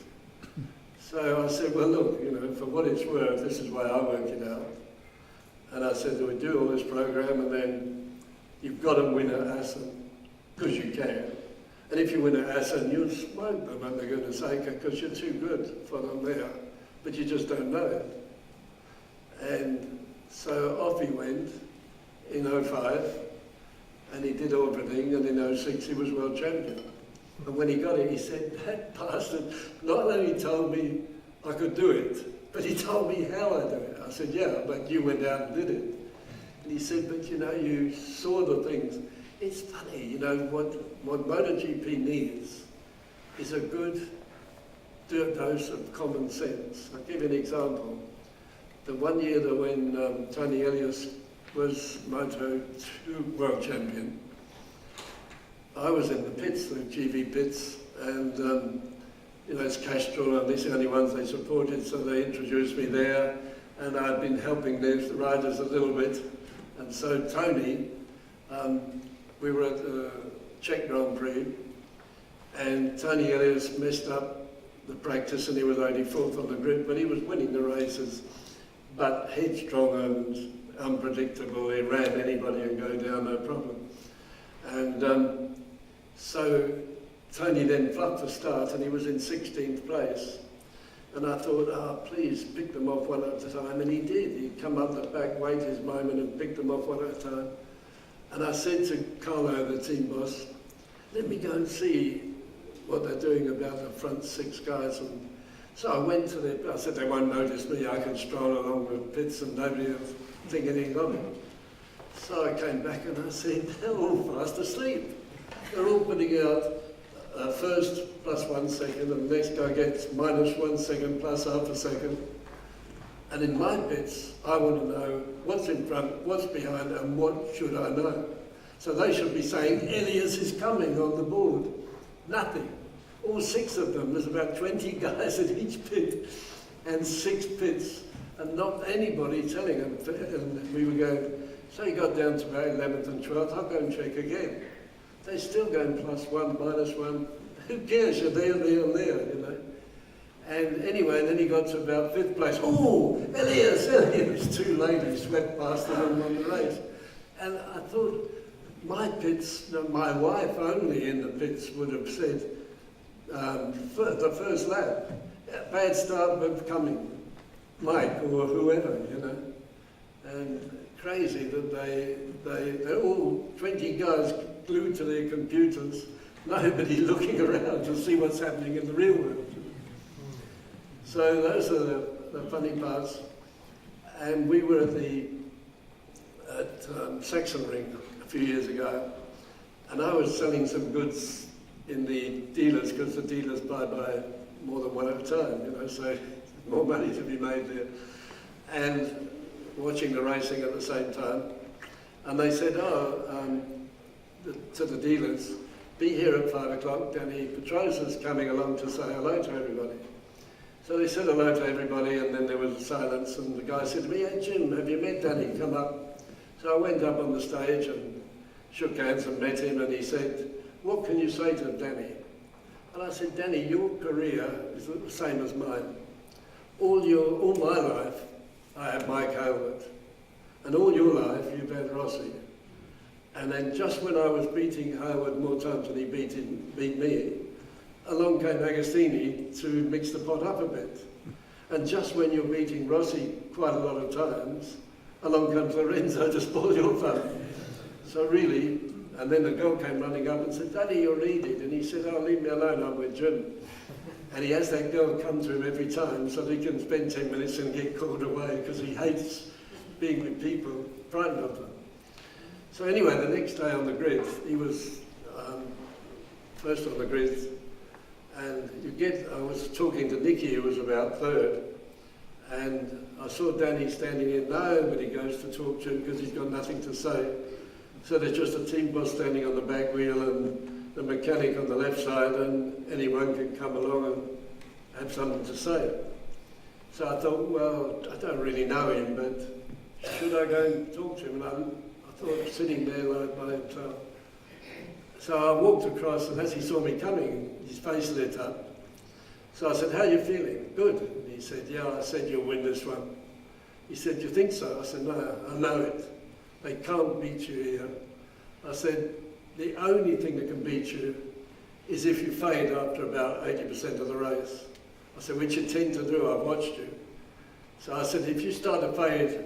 So I said, well look, you know, for what it's worth, this is why I work it out. And I said, we do all this program, and then you've got to win at Assen, because you can. And if you win at Assen, you'll smoke them at the goodness sake, because you're too good for them there. But you just don't know it. And so off he went in 05, and he did everything, and in 06 he was world champion. And when he got it, he said, that bastard not only told me I could do it, but he told me how I do it. I said, yeah, but you went out and did it. And he said, but you know, you saw the things. It's funny, you know, what MotoGP needs is a good dose of common sense. I'll give you an example. The one year that when Tony Elias was Moto2 world champion, I was in the pits, the GV pits, and you know, it's Castrol and these are the only ones they supported, so they introduced me there, and I'd been helping the riders a little bit. And so Tony, we were at the Czech Grand Prix, and Tony Elias messed up the practice and he was only fourth on the grid, but he was winning the races, but headstrong and unpredictable. He ran anybody and go down, no problem. And so Tony then fluffed the start and he was in 16th place. And I thought, oh, please pick them off one at a time. And he did. He'd come up the back, wait his moment and pick them off one at a time. And I said to Carlo, the team boss, let me go and see what they're doing about the front six guys. And so I went to them, I said, they won't notice me, I can stroll along with pits and nobody will think anything of it. So I came back and I said, they're all fast asleep. They're all putting out first plus 1 second, and the next guy gets minus 1 second plus half a second. And in my bits, I want to know what's in front, what's behind, and what should I know. So they should be saying, Elias is coming on the board. Nothing. All 6 of them, there's about 20 guys at each pit, and 6 pits, and not anybody telling them. And we were going, so you got down to about 11th and 12th, I'll go and check again. They're still going +1, -1. Who cares? You're there, and there, you know. And anyway, then he got to about 5th place. Oh, Elias! Two ladies swept past him and won the race. And I thought, my pits, my wife only in the pits would have said, the first lap, bad start but coming, Mike or whoever, you know. And crazy that they're all 20 guys glued to their computers, nobody looking around to see what's happening in the real world. So those are the funny parts. And we were at Saxon Ring a few years ago, and I was selling some goods in the dealers, because the dealers buy more than one at a time, you know, so more money to be made there. And watching the racing at the same time. And they said, to the dealers, be here at 5 o'clock, Danny Petrosa's coming along to say hello to everybody. So they said hello to everybody, and then there was silence, and the guy said to me, hey Jim, have you met Danny? Come up. So I went up on the stage and shook hands and met him, and he said, what can you say to Danny? And I said, Danny, your career is the same as mine. All my life, I had Mike Howard, and all your life, you've had Rossi. And then just when I was beating Howard more times than he beat me, along came Agostini to mix the pot up a bit. And just when you're beating Rossi quite a lot of times, along comes Lorenzo to spoil your fun. So really, and then the girl came running up and said, Daddy, you're needed. And he said, oh, leave me alone, I'm with Jim. And he has that girl come to him every time so that he can spend 10 minutes and get called away, because he hates being with people, frightened of them. So anyway, the next day on the grid, he was first on the grid, and I was talking to Nicky, who was about 3rd, and I saw Danny standing in. Nobody goes to talk to him because he's got nothing to say. So there's just a team boss standing on the back wheel and the mechanic on the left side, and anyone can come along and have something to say. So I thought, well, I don't really know him, but should I go and talk to him? And I thought, sitting there like by himself. So I walked across, and as he saw me coming, his face lit up. So I said, how are you feeling? Good. And he said, yeah. I said, you'll win this one. He said, do you think so? I said, no, I know it. They can't beat you here. I said, the only thing that can beat you is if you fade after about 80% of the race. I said, which you tend to do, I've watched you. So I said, if you start to fade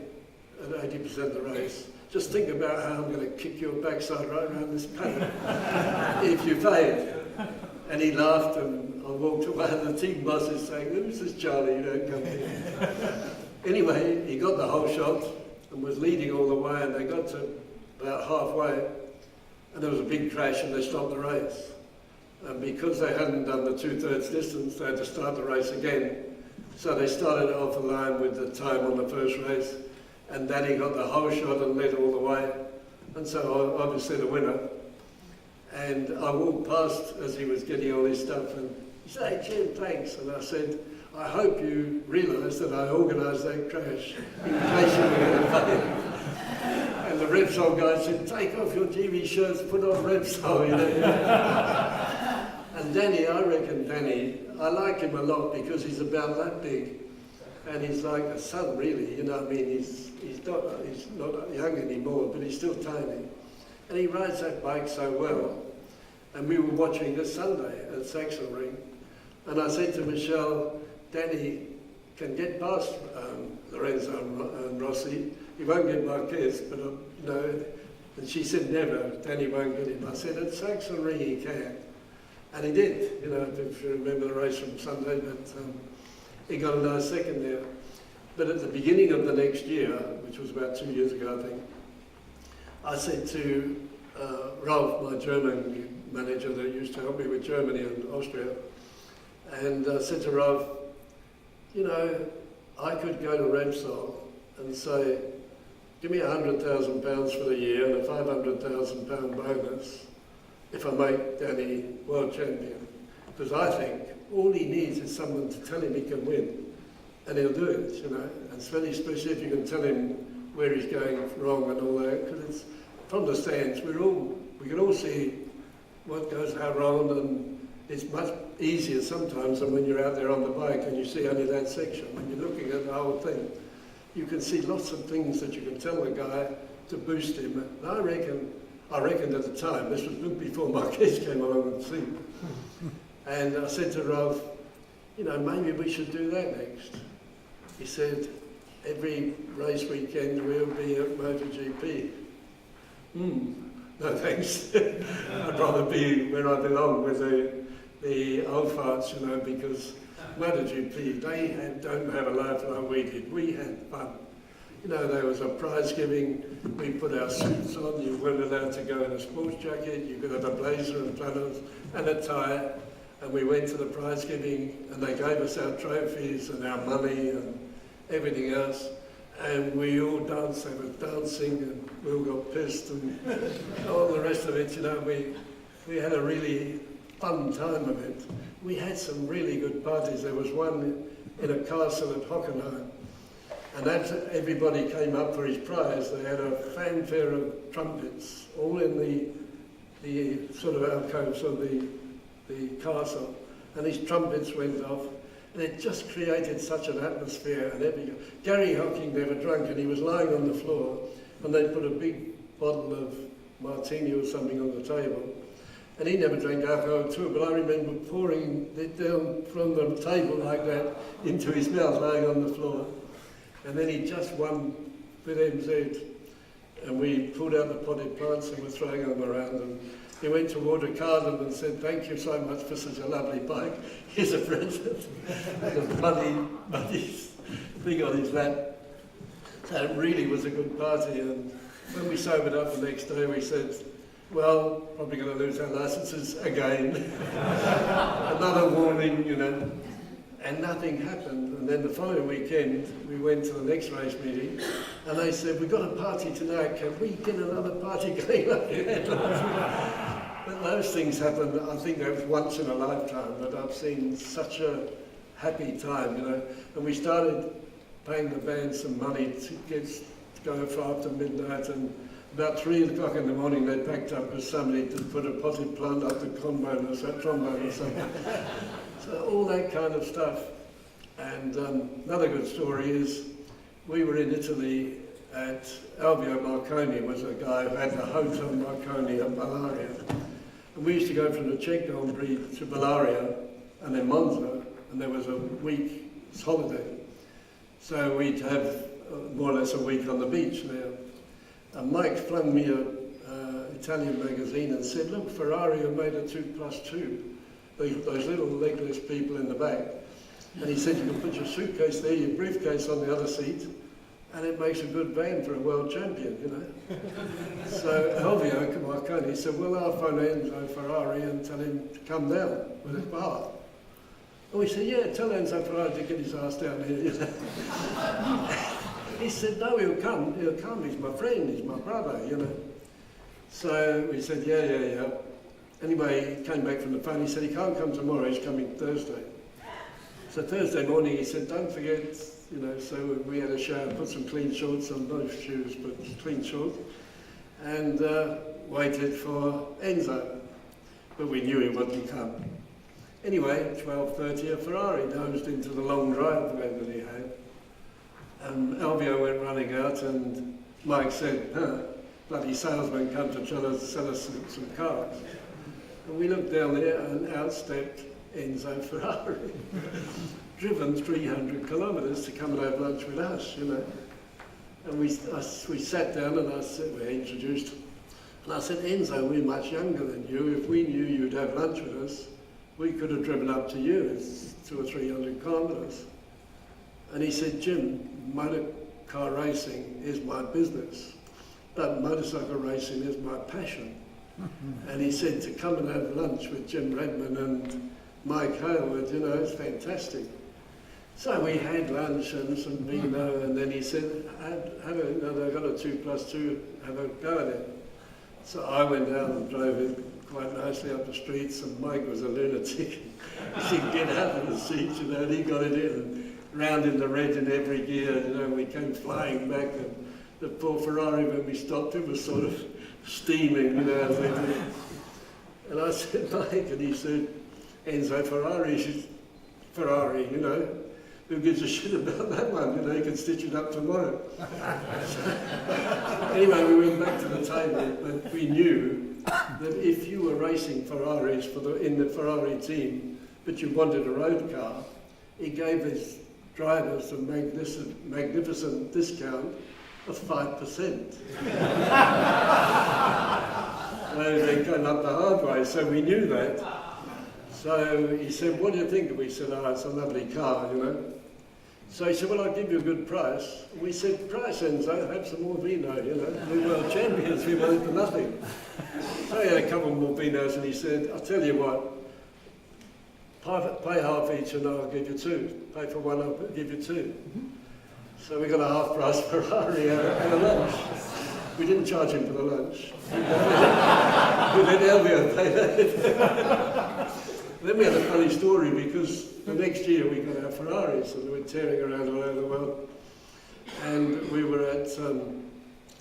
at 80% of the race, just think about how I'm going to kick your backside right around this paddock if you fade. And he laughed, and I walked away, and the team boss is saying, who's this Charlie, you don't come here. Anyway, he got the whole shot and was leading all the way, and they got to about halfway, and there was a big crash, and they stopped the race. And because they hadn't done the 2/3 distance, they had to start the race again. So they started off a line with the time on the first race, and Danny got the whole shot and led all the way. And so obviously the winner. And I walked past as he was getting all his stuff, and he said, hey Jim, thanks. And I said, I hope you realise that I organised that crash in case you were going to fail. And the Repsol guy said, take off your TV shirts, put on Repsol, you know. And Danny, I reckon Danny, I like him a lot because he's about that big. And he's like a son, really, you know what I mean? He's not young anymore, but he's still tiny. And he rides that bike so well. And we were watching this Sunday at Saxon Ring. And I said to Michelle, Danny can get past Lorenzo and Rossi. He won't get Marquez, but you know. And she said, never, Danny won't get him. I said, at Saxon Ring he can. And he did, you know, if you remember the race from Sunday, but he got a nice second there. But at the beginning of the next year, which was about 2 years ago, I think, I said to Ralph, my German manager that used to help me with Germany and Austria, and I said to Ralph, you know, I could go to Repsol and say, give me £100,000 for the year and a £500,000 bonus if I make Danny world champion. Because I think all he needs is someone to tell him he can win, and he'll do it, you know. And especially if you can tell him where he's going wrong and all that, because it's from the stands, we can all see what goes how wrong, and it's much easier sometimes than when you're out there on the bike and you see only that section. When you're looking at the whole thing, you can see lots of things that you can tell the guy to boost him. And I reckoned at the time, this was before Marquez came along and see, and I said to Ralph, you know, maybe we should do that next. He said, every race weekend we'll be at MotoGP. No thanks. I'd rather be where I belong with the old farts, you know, because MotoGP, they don't have a life like we did. We had fun. You know, there was a prize giving, we put our suits on, you weren't allowed to go in a sports jacket, you could have a blazer and flannels and a tie, and we went to the prize giving and they gave us our trophies and our money and everything else, and we all danced, they were dancing and we all got pissed and all the rest of it, you know, we had a really fun time of it. We had some really good parties. There was one in a castle at Hockenheim, and after everybody came up for his prize, they had a fanfare of trumpets, all in the sort of alcoves of the castle, and these trumpets went off, and it just created such an atmosphere. And Gary Hocking never drunk, and he was lying on the floor, and they put a big bottle of martini or something on the table, and he never drank alcohol too, but I remember pouring it down from the table like that into his mouth, lying on the floor. And then he just won with MZ, and we pulled out the potted plants and were throwing them around, and he went toward a cardinal and said, thank you so much for such a lovely bike. Here's a present. And a muddy thing on his lap. So it really was a good party, and when we sobered up the next day, we said, well, probably going to lose our licenses again. Another warning, you know. And nothing happened. And then the following weekend, we went to the next race meeting, and they said, we've got a party tonight, can we get another party going like that? But those things happen, I think that was once in a lifetime, but I've seen such a happy time, you know. And we started paying the band some money to go for after midnight, and about 3 o'clock in the morning they packed up with somebody to put a potted plant up the trombone or something. So all that kind of stuff. And another good story is, we were in Italy at Alvio Marconi, was a guy who had the Hotel Marconi at Bellaria. And we used to go from the Czech Grand Prix to Bellaria and then Monza, and there was a week's holiday. So we'd have more or less a week on the beach there. And Mike flung me an Italian magazine and said, look, Ferrari have made a 2+2. Those little legless people in the back. And he said, you can put your suitcase there, your briefcase on the other seat, and it makes a good van for a world champion, you know. So Alvio Marconi said, well, I'll phone Enzo Ferrari and tell him to come down with his bar. And we said, yeah, tell Enzo Ferrari to get his ass down here, you know. He said, no, he'll come, he's my friend, he's my brother, you know. So we said, yeah. Anyway, he came back from the phone, he said he can't come tomorrow, he's coming Thursday. So Thursday morning he said, don't forget, you know, so we had a shower, put some clean shorts on, no shoes, but clean shorts, and waited for Enzo. But we knew he wouldn't come. Anyway, 12:30, a Ferrari nosed into the long driveway that he had. And Alvio went running out, and Mike said, bloody salesman come to try to sell us some cars. And we looked down there, and out stepped Enzo Ferrari, driven 300 kilometres to come and have lunch with us, you know. And we sat down, and I said, we're introduced. And I said, Enzo, we're much younger than you. If we knew you'd have lunch with us, we could have driven up to you. It's 200 or 300 kilometres. And he said, Jim, motor car racing is my business, but motorcycle racing is my passion. And he said to come and have lunch with Jim Redman and Mike Hailwood, you know, it's fantastic. So we had lunch and some vino, and then he said, they've got a 2+2, have a go at it. So I went down and drove it quite nicely up the streets, and Mike was a lunatic. He'd get out of the seat, and he got it in, and round in the red in every gear, we came flying back, and the poor Ferrari, when we stopped, it was sort of steaming, as they did. And I said, Mike, and he said, Enzo, Ferrari, who gives a shit about that one? You can stitch it up tomorrow. Anyway, we went back to the table, but we knew that if you were racing Ferraris in the Ferrari team, but you wanted a road car, he gave his drivers a magnificent discount of 5%. So they came up the hard way, so we knew that. So he said, what do you think? And we said, it's a lovely car, So he said, well, I'll give you a good price. And we said, price, Enzo, have some more vino, We're world champions, we want it for nothing. So he had a couple more vinos, and he said, I'll tell you what, pay half each and I'll give you two. Pay for one, I'll give you two. So we got a half-price Ferrari and a lunch. We didn't charge him for the lunch. We let Elvio pay that. Then we had a funny story, because the next year we got our Ferraris and we were tearing around all over the world. And we were at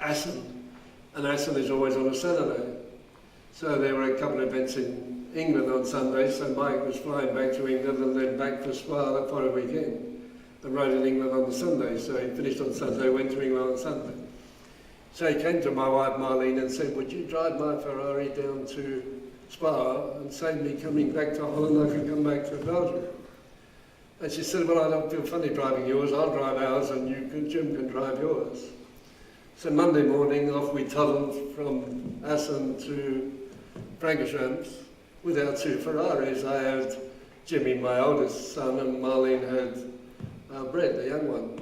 Assen, and Assen is always on a Saturday. So there were a couple of events in England on Sunday, so Mike was flying back to England and then back to Spa that following weekend. The rode in England on the Sunday, so he finished on Sunday, went to England on Sunday. So he came to my wife Marlene and said, would you drive my Ferrari down to Spa and save me coming back to Holland, I can come back to Belgium. And she said, well, I don't feel funny driving yours, I'll drive ours and Jim can drive yours. So Monday morning off we toddled from Assen to Francorchamps with our two Ferraris. I had Jimmy, my oldest son, and Marlene had Brett, the young one.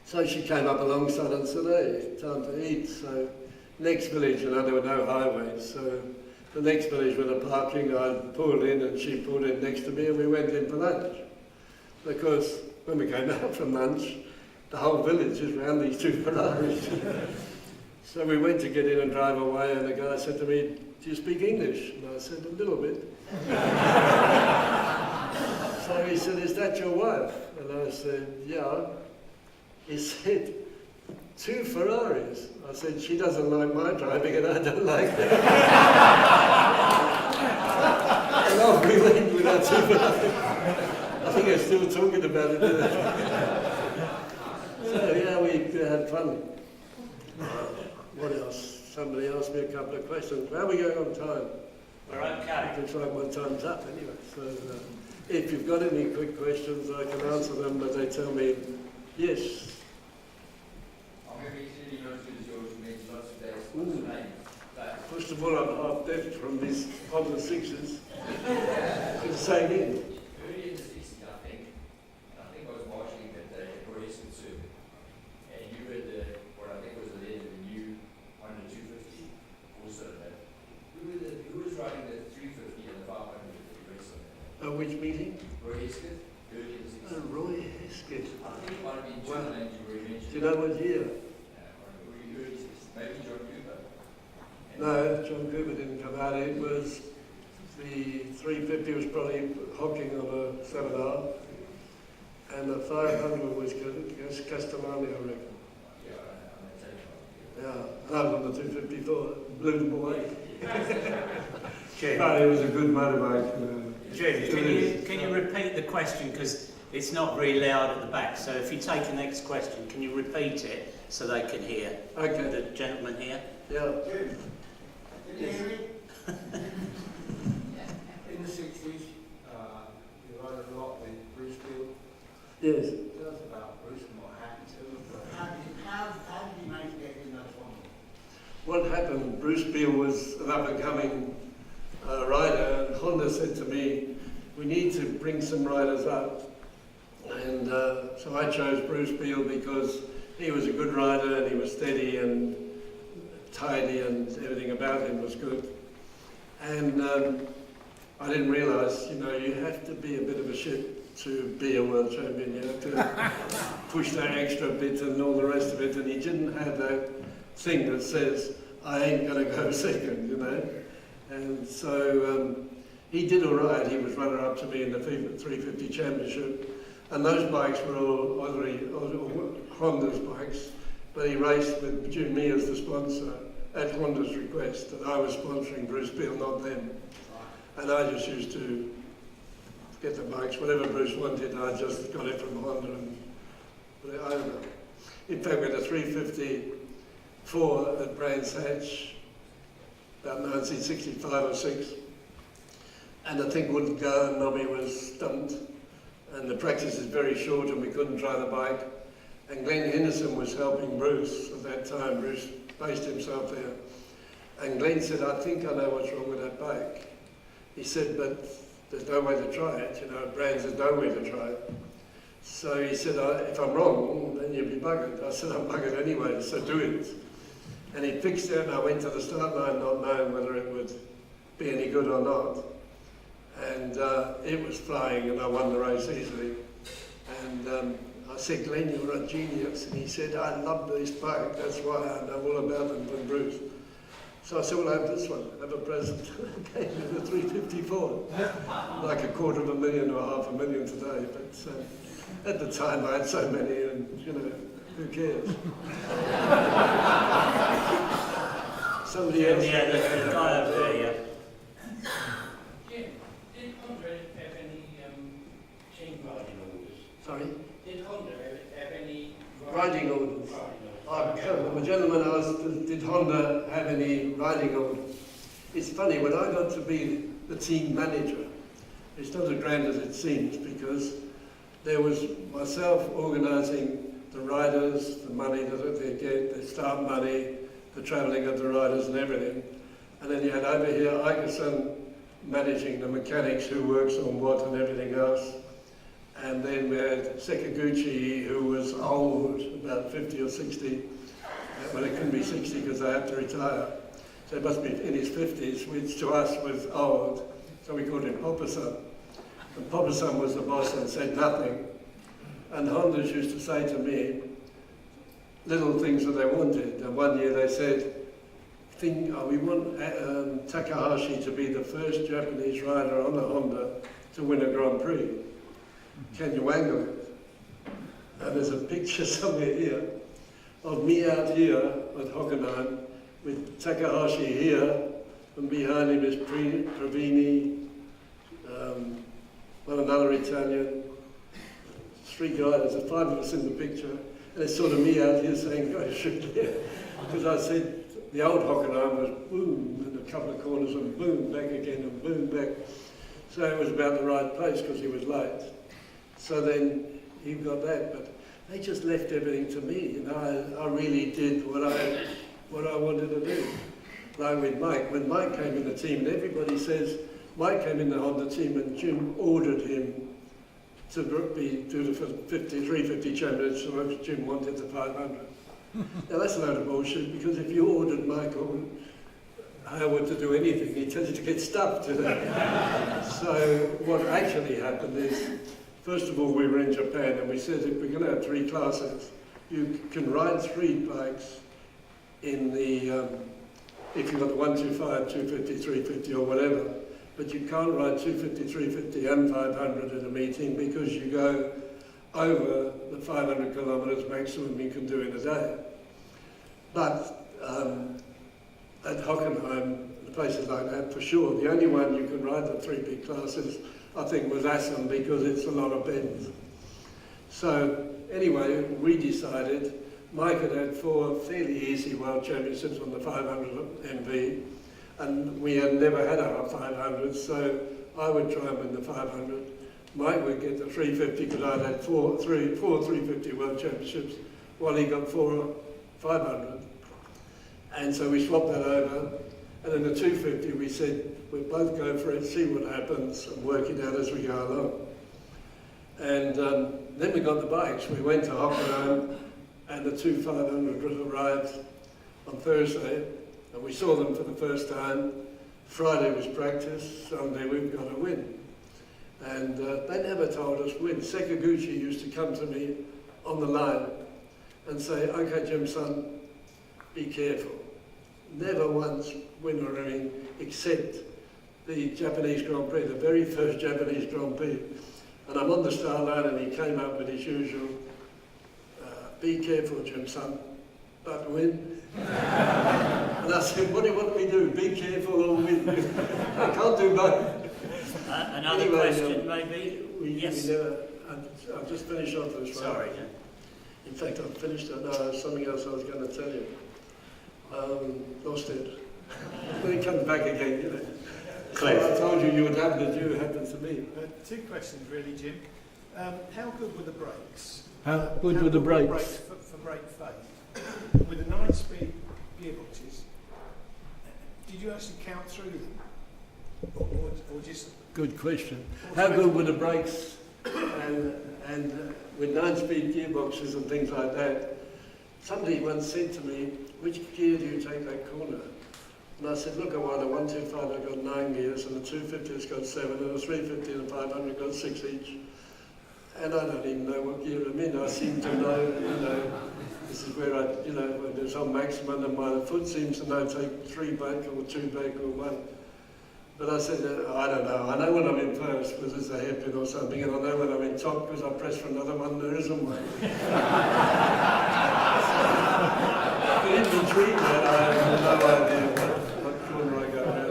So she came up alongside and said, hey, time to eat. So next village, there were no highways, so the next village with a parking, I pulled in and she pulled in next to me and we went in for lunch. Because when we came out from lunch, the whole village is around these two Ferraris. So we went to get in and drive away, and the guy said to me, do you speak English? And I said, a little bit. So he said, is that your wife? And I said, yeah. He said, two Ferraris. I said, she doesn't like my driving and I don't like her. And off we went with our two Ferraris. I think I'm still talking about it. So yeah, we had fun. What else? Somebody asked me a couple of questions. How are we going on time? We're okay. It looks like my time's up anyway. So if you've got any quick questions, I can answer them, but they tell me yes. First of all, I'm half deaf from these modern sixes. It's the same in. Early in the 60s, I think I was marshalling that day at Royce Circuit, and you read what I think was the lead of the new Honda 250, also that. Who was riding the 350 and the 500 at the race on that? Which meeting? Roy Hesketh, early in the 60s. Roy Hesketh. I think it might have been two names you already mentioned. Do you know what year? Early 60s. Maybe John Cooper. No, John Cooper didn't come out. It was the 350 was probably hocking on a 7R, and the 500 was Castellani, I reckon. Yeah, I was on the 254, blew them away. But it was a good motorbike. Jim, can you repeat the question, because it's not very loud at the back, so if you take the next question, can you repeat it so they can hear? Okay. The gentleman here. Yeah. Jim, can you hear me? In the 60s, you rode a lot with Bruce Beale. Yes. Tell us about Bruce and what happened to him. How did he manage to get in that one? What happened, Bruce Beale was an up-and-coming rider, and Honda said to me, we need to bring some riders up. And so I chose Bruce Beale because he was a good rider and he was steady and tidy and everything about him was good. And I didn't realise, you have to be a bit of a shit to be a world champion. You have to push that extra bit and all the rest of it, and he didn't have that thing that says, I ain't going to go second, you know. And so he did all right. He was runner-up to me in the 350 championship, and those bikes were all Honda's bikes, but he raced with me as the sponsor at Honda's request, that I was sponsoring Bruce Beale, not them. And I just used to get the bikes, whatever Bruce wanted, I just got it from Honda and put it over. In fact, we had a 354 at Brands Hatch, about 1965 or 6, and the thing wouldn't go, and Nobby was stumped, and the practice is very short and we couldn't try the bike. And Glenn Henderson was helping Bruce at that time. Bruce based himself there. And Glenn said, I think I know what's wrong with that bike. He said, but there's no way to try it. You know, at Brands, there's no way to try it. So he said, if I'm wrong, then you'll be buggered. I said, I'm buggered anyway, so do it. And he fixed it, and I went to the start line not knowing whether it would be any good or not. And it was flying, and I won the race easily. And I said, Glenn, you're a genius. And he said, I love this bike, that's why I know all about them from Bruce. So I said, well, I have this one, have a present. I gave him the 354, like $250,000 or $500,000 today. But at the time, I had so many, and, you know, who cares? Somebody else. Yeah, the guy over there, yeah. Jim, did Honda have any team riding orders? Sorry? Did Honda have any Riding orders. The gentleman asked, did Honda have any riding orders? It's funny, when I got to be the team manager, it's not as grand as it seems, because there was myself organising the riders, the money that they get, the start money, the travelling of the riders and everything. And then you had over here Ikeson managing the mechanics, who works on what and everything else. And then we had Sekiguchi, who was old, about 50 or 60. Well, it couldn't be 60 because I had to retire. So he must be in his 50s, which to us was old. So we called him Papa-san. And Papa-san was the boss and said nothing. And Hondas used to say to me little things that they wanted. And one year they said, we want Takahashi to be the first Japanese rider on a Honda to win a Grand Prix. Can you wangle it? And there's a picture somewhere here of me out here at Hockenheim with Takahashi here, and behind him is Pravini, another Italian, 3 guys, there's 5 of us in the picture, and it's sort of me out here saying, go shoot here. Because I said the old Hockenheim was boom, and a couple of corners and boom, back again and boom, back. So it was about the right place because he was late. So then he got that, but they just left everything to me, and I really did what I wanted to do. Like with Mike, when Mike came in the team, and everybody says, Mike came in the Honda team and Jim ordered him to do the 350 championship, so Jim wanted the 500. Now that's a load of bullshit, because if you ordered Michael Howard to do anything, he tells you to get stuffed, you know. So what actually happened is, first of all, we were in Japan and we said, if we're going to have 3 classes, you can ride 3 bikes in the, if you've got the 125, 250, 350 or whatever, but you can't ride 250, 350 and 500 in a meeting because you go over the 500 kilometres maximum you can do in a day. But at Hockenheim, places like that, for sure, the only one you can ride the 3 big classes, I think, was Assam, because it's a lot of bends. So anyway, we decided, Mike had 4 fairly easy world championships on the 500 MV, and we had never had a 500, so I would try and win the 500. Mike would get the 350 because I'd had 4 350 world championships, while he got 4 500. And so we swapped that over, and then the 250 we said, we'll both go for it, see what happens, and work it out as we go along. And then we got the bikes. We went to Hockenheim, and the 2 500 arrived on Thursday, and we saw them for the first time. Friday was practice, Sunday we've got to win. And they never told us when. Sekaguchi used to come to me on the line and say, okay, Jim, son, be careful. Never once win or anything except the Japanese Grand Prix, the very first Japanese Grand Prix. And I'm on the start line and he came up with his usual, be careful, Jim, son, but win. And I said, what do you want me to do? Be careful or win? I can't do both. Another Anyway, question, maybe? Yes. I'll just finish off this one. Sorry. In fact, I've finished it. No, there's something else I was going to tell you. Lost it. When it comes back again, you know. Cliff. So I told you you would have the due happen to me. Two questions really, Jim. How good were the brakes? How good were the brakes? For brake failure? With the 9-speed gearboxes, did you actually count through them? Or just... Good question. How good were the brakes? And with 9-speed gearboxes and things like that, somebody once said to me, which gear do you take that corner? And I said, look, I want a 125, I've got 9 gears, and a 250 has got 7, and a 350 and a 500 got 6 each. And I don't even know what gear I'm in. I seem to know, this is where when there's on maximum, and my foot seems to know take 3 back or 2 back or 1. But I said, I don't know. I know when I'm in first because it's a hairpin or something, and I know when I'm in top because I press for another one, there isn't one. But in between that, I have no idea what corner I go around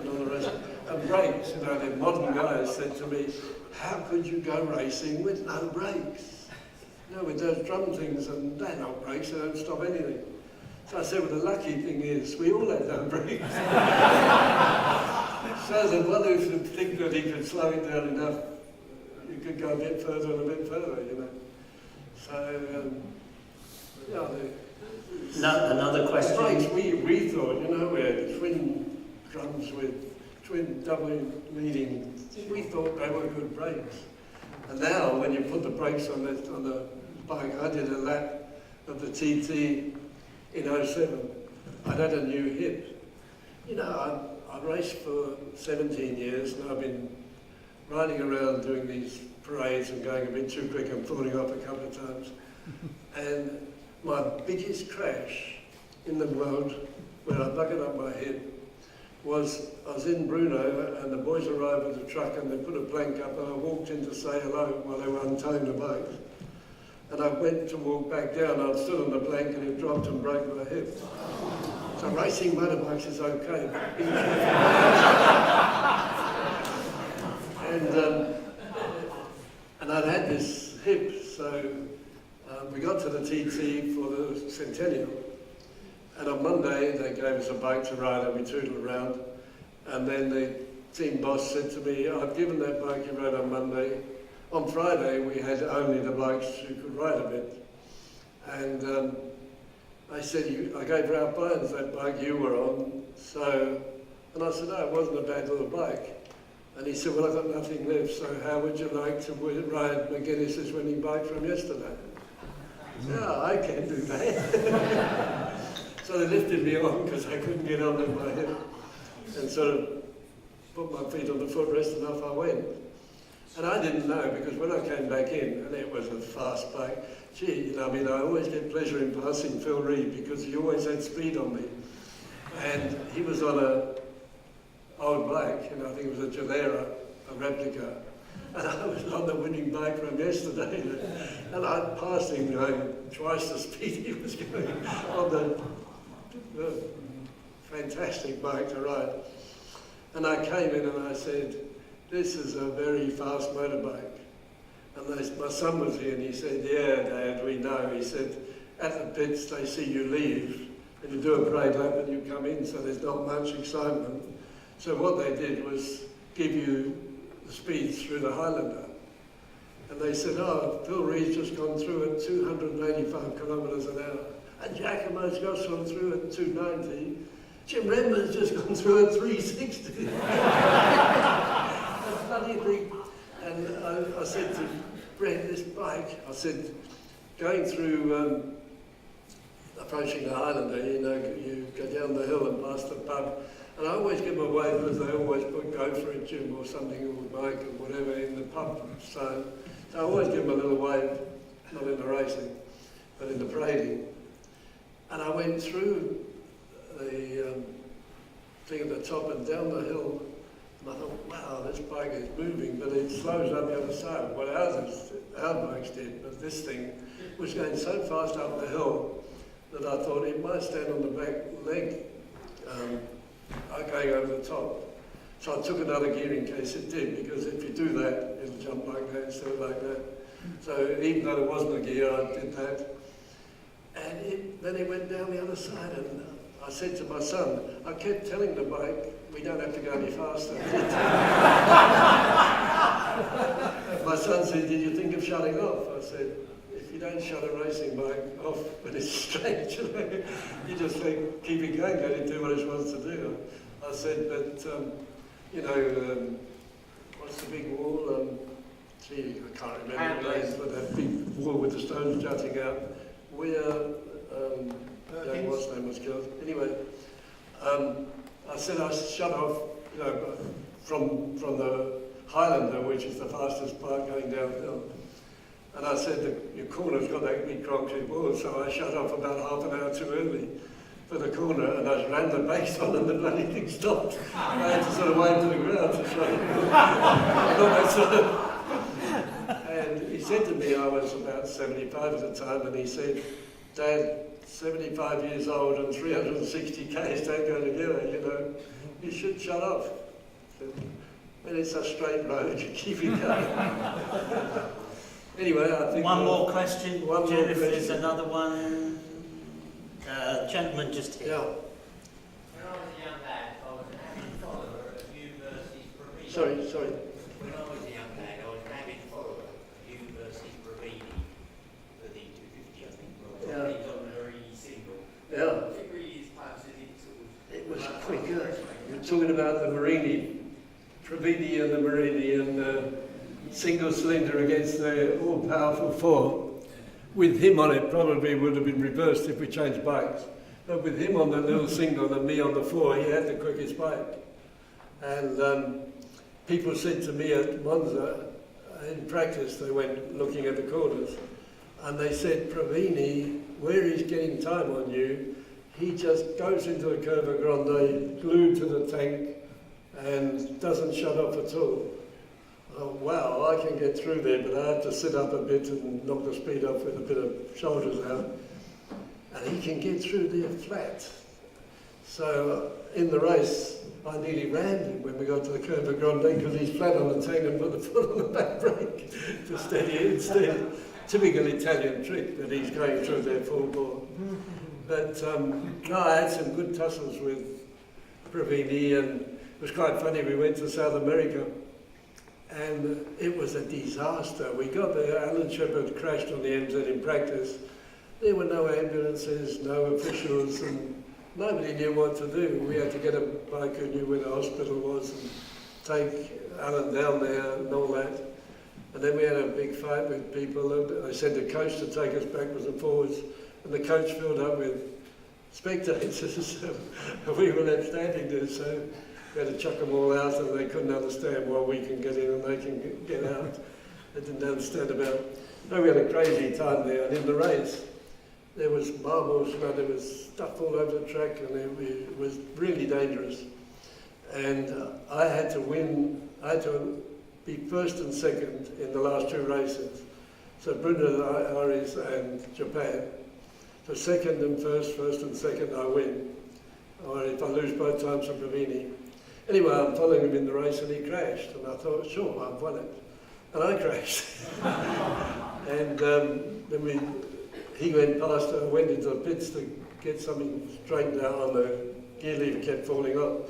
and all the rest. And brakes, the modern guys said to me, how could you go racing with no brakes? With those drum things, and they're not brakes, they don't stop anything. So I said, well, the lucky thing is, we all had no brakes. So the one who would think that he could slow it down enough, you could go a bit further and a bit further, So, Another question. Brakes, we thought, we had twin drums with twin double leading. We thought they were good brakes. And now, when you put the brakes on the bike, I did a lap of the TT in 07. I'd had a new hip. I raced for 17 years, and I've been riding around doing these parades and going a bit too quick and falling off a couple of times. And my biggest crash in the world, where I bucketed up my head, was I was in Bruno, and the boys arrived with the truck, and they put a blank up, and I walked in to say hello while they were untowing the bike. And I went to walk back down, I was still on the blank, and it dropped and broke my hip. So racing motorbikes is okay, but be careful. And I'd had this hip, so we got to the TT for the centennial. And on Monday, they gave us a bike to ride, and we tootled around. And then the team boss said to me, I've given that bike you rode on Monday. On Friday, we had only the bikes who could ride a bit. And I said, I gave Ralph Bynes that bike you were on, and I said, it wasn't a bad little bike. And he said, well, I've got nothing left, so how would you like to ride McGuinness's winning bike from yesterday? Yeah, I can do that. So they lifted me on because I couldn't get on with my hip, and sort of put my feet on the footrest, and off I went. And I didn't know, because when I came back in, and it was a fast bike, I always get pleasure in passing Phil Reed because he always had speed on me. And he was on a old bike, I think it was a Gelera, a replica. And I was on the winning bike from yesterday. And I passed him going twice the speed he was going on the fantastic bike to ride. And I came in and I said, this is a very fast motorbike. And my son was here and he said, yeah, Dad, we know. He said, at the pits they see you leave and you do a parade lap and you come in, so there's not much excitement. So what they did was give you the speeds through the Highlander. And they said, oh, Phil Reed's just gone through at 285 kilometres an hour. And Giacomo's just gone through at 290. Jim Redman's just gone through at 360. That's bloody thing. And I said to Brett, this bike, I said, going through, approaching the Highlander, you go down the hill and past the pub, And I always give them away because they always go for a gym or something, or bike or whatever in the pub. So I always give them a little wave, not in the racing, but in the parading. And I went through the thing at the top and down the hill, and I thought, wow, this bike is moving, but it slows up the other side. Well, our bikes did, but this thing was going so fast up the hill that I thought it might stand on the back leg going over the top. So I took another gear in case it did, because if you do that, it'll jump like that instead of like that. So even though there wasn't a gear, I did that. And then it went down the other side, and I said to my son, I kept telling the bike, we don't have to go any faster. My son said, did you think of shutting off? I said, if you don't shut a racing bike off when it's straight, you just think, keep it going, let it do what it wants to do. I said, but, what's the big wall? I can't remember the names, but that big wall with the stones jutting out. What's the name was killed. Anyway, I said I shut off, from the Highlander, which is the fastest part going downhill. And I said, your corner's got that big concrete wall, so I shut off about half an hour too early for the corner, and I ran the brakes on and the bloody thing stopped. I had to sort of wave to the ground to show you. And he said to me, I was about 75 at the time, and he said, Dad, 75 years old and 360 k's don't go together, you should shut off. When it's a straight road, you keep it going. Anyway, I think... One more question, One more Jeff, question. there's another one. Gentleman just here. Yeah. When I was a young lad, I was an avid follower of universities Provini. Sorry. When I was a young lad, I was an avid follower of universities Provini for the 250, I think. Yeah. It's on the Marini single. Yeah. It really is perhaps it sort of... It was quicker. You're talking about the Marini, Provini and the Marini, and single cylinder against the all-powerful four. With him on it, probably would have been reversed if we changed bikes. But with him on the little single and me on the four, he had the quickest bike. And people said to me at Monza, in practice, they went looking at the corners, and they said, Provini, where he's getting time on you, he just goes into the Curva Grande, glued to the tank, and doesn't shut off at all. Oh, wow, I can get through there, but I have to sit up a bit and knock the speed off with a bit of shoulders out. And he can get through there flat. So in the race, I nearly ran him when we got to the Curva Grande because he's flat on the tank and put the foot on the back brake to steady it instead. Typical Italian trick that he's going through there full bore. But no, I had some good tussles with Provini, and it was quite funny. We went to South America, and it was a disaster. We got there, Alan Shepard crashed on the MZ in practice. There were no ambulances, no officials, and nobody knew what to do. We had to get a bike who knew where the hospital was and take Alan down there and all that. And then we had a big fight with people. They sent a coach to take us backwards and forwards, and the coach filled up with spectators. We were left standing there, so we had to chuck them all out, and they couldn't understand why we can get in and they can get out. They didn't understand about... No, we had a crazy time there, and in the race, there was marbles, there was stuff all over the track, and it was really dangerous. And I had to win, I had to be first and second in the last two races. So Bruno, Aries and Japan. So second and first and second, I win. Or if I lose both times from Provini. Anyway, I'm following him in the race and he crashed. And I thought, sure, I've won it. And I crashed. And then he went past, I went into the pits to get something straightened out on the gear lever, kept falling off.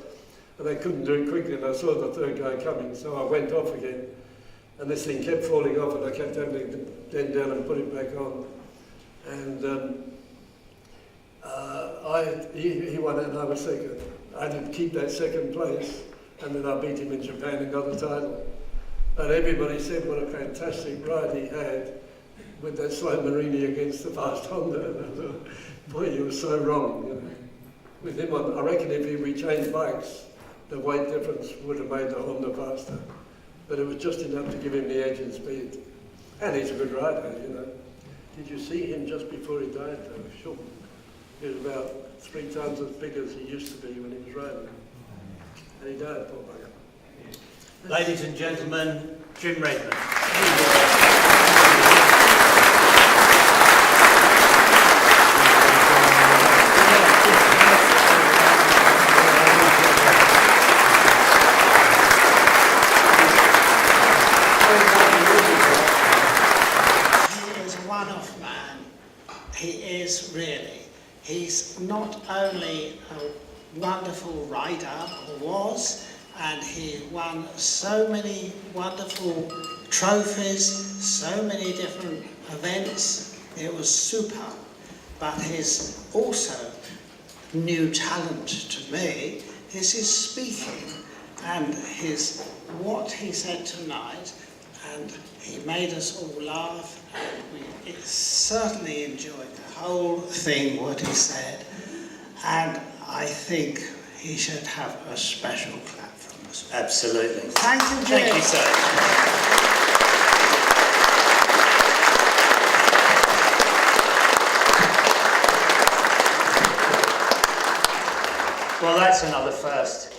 And they couldn't do it quickly, and I saw the third guy coming, so I went off again. And this thing kept falling off, and I kept having to bend down and put it back on. And he won it, and I was second. I did keep that second place, and then I beat him in Japan and got the title. And everybody said what a fantastic ride he had with that slow Marini against the fast Honda. And I thought, boy, you were so wrong. You know. with him on, I reckon if we changed bikes, the weight difference would have made the Honda faster. But it was just enough to give him the edge in speed. And he's a good rider, you know. Did you see him just before he died, though? Sure. He was about 3 times as big as he used to be when he was riding. And he died, poor bugger. Ladies and gentlemen, Jim Redman. He is a one-off man. He is really. He's not only a wonderful rider, or was, and he won so many wonderful trophies, so many different events. It was superb. But his also new talent to me is his speaking and his what he said tonight, and he made us all laugh, and we certainly enjoyed the whole thing, what he said, and I think he should have a special clap from us. Absolutely. Thank you, Jim. Thank you, sir. Well, that's another first.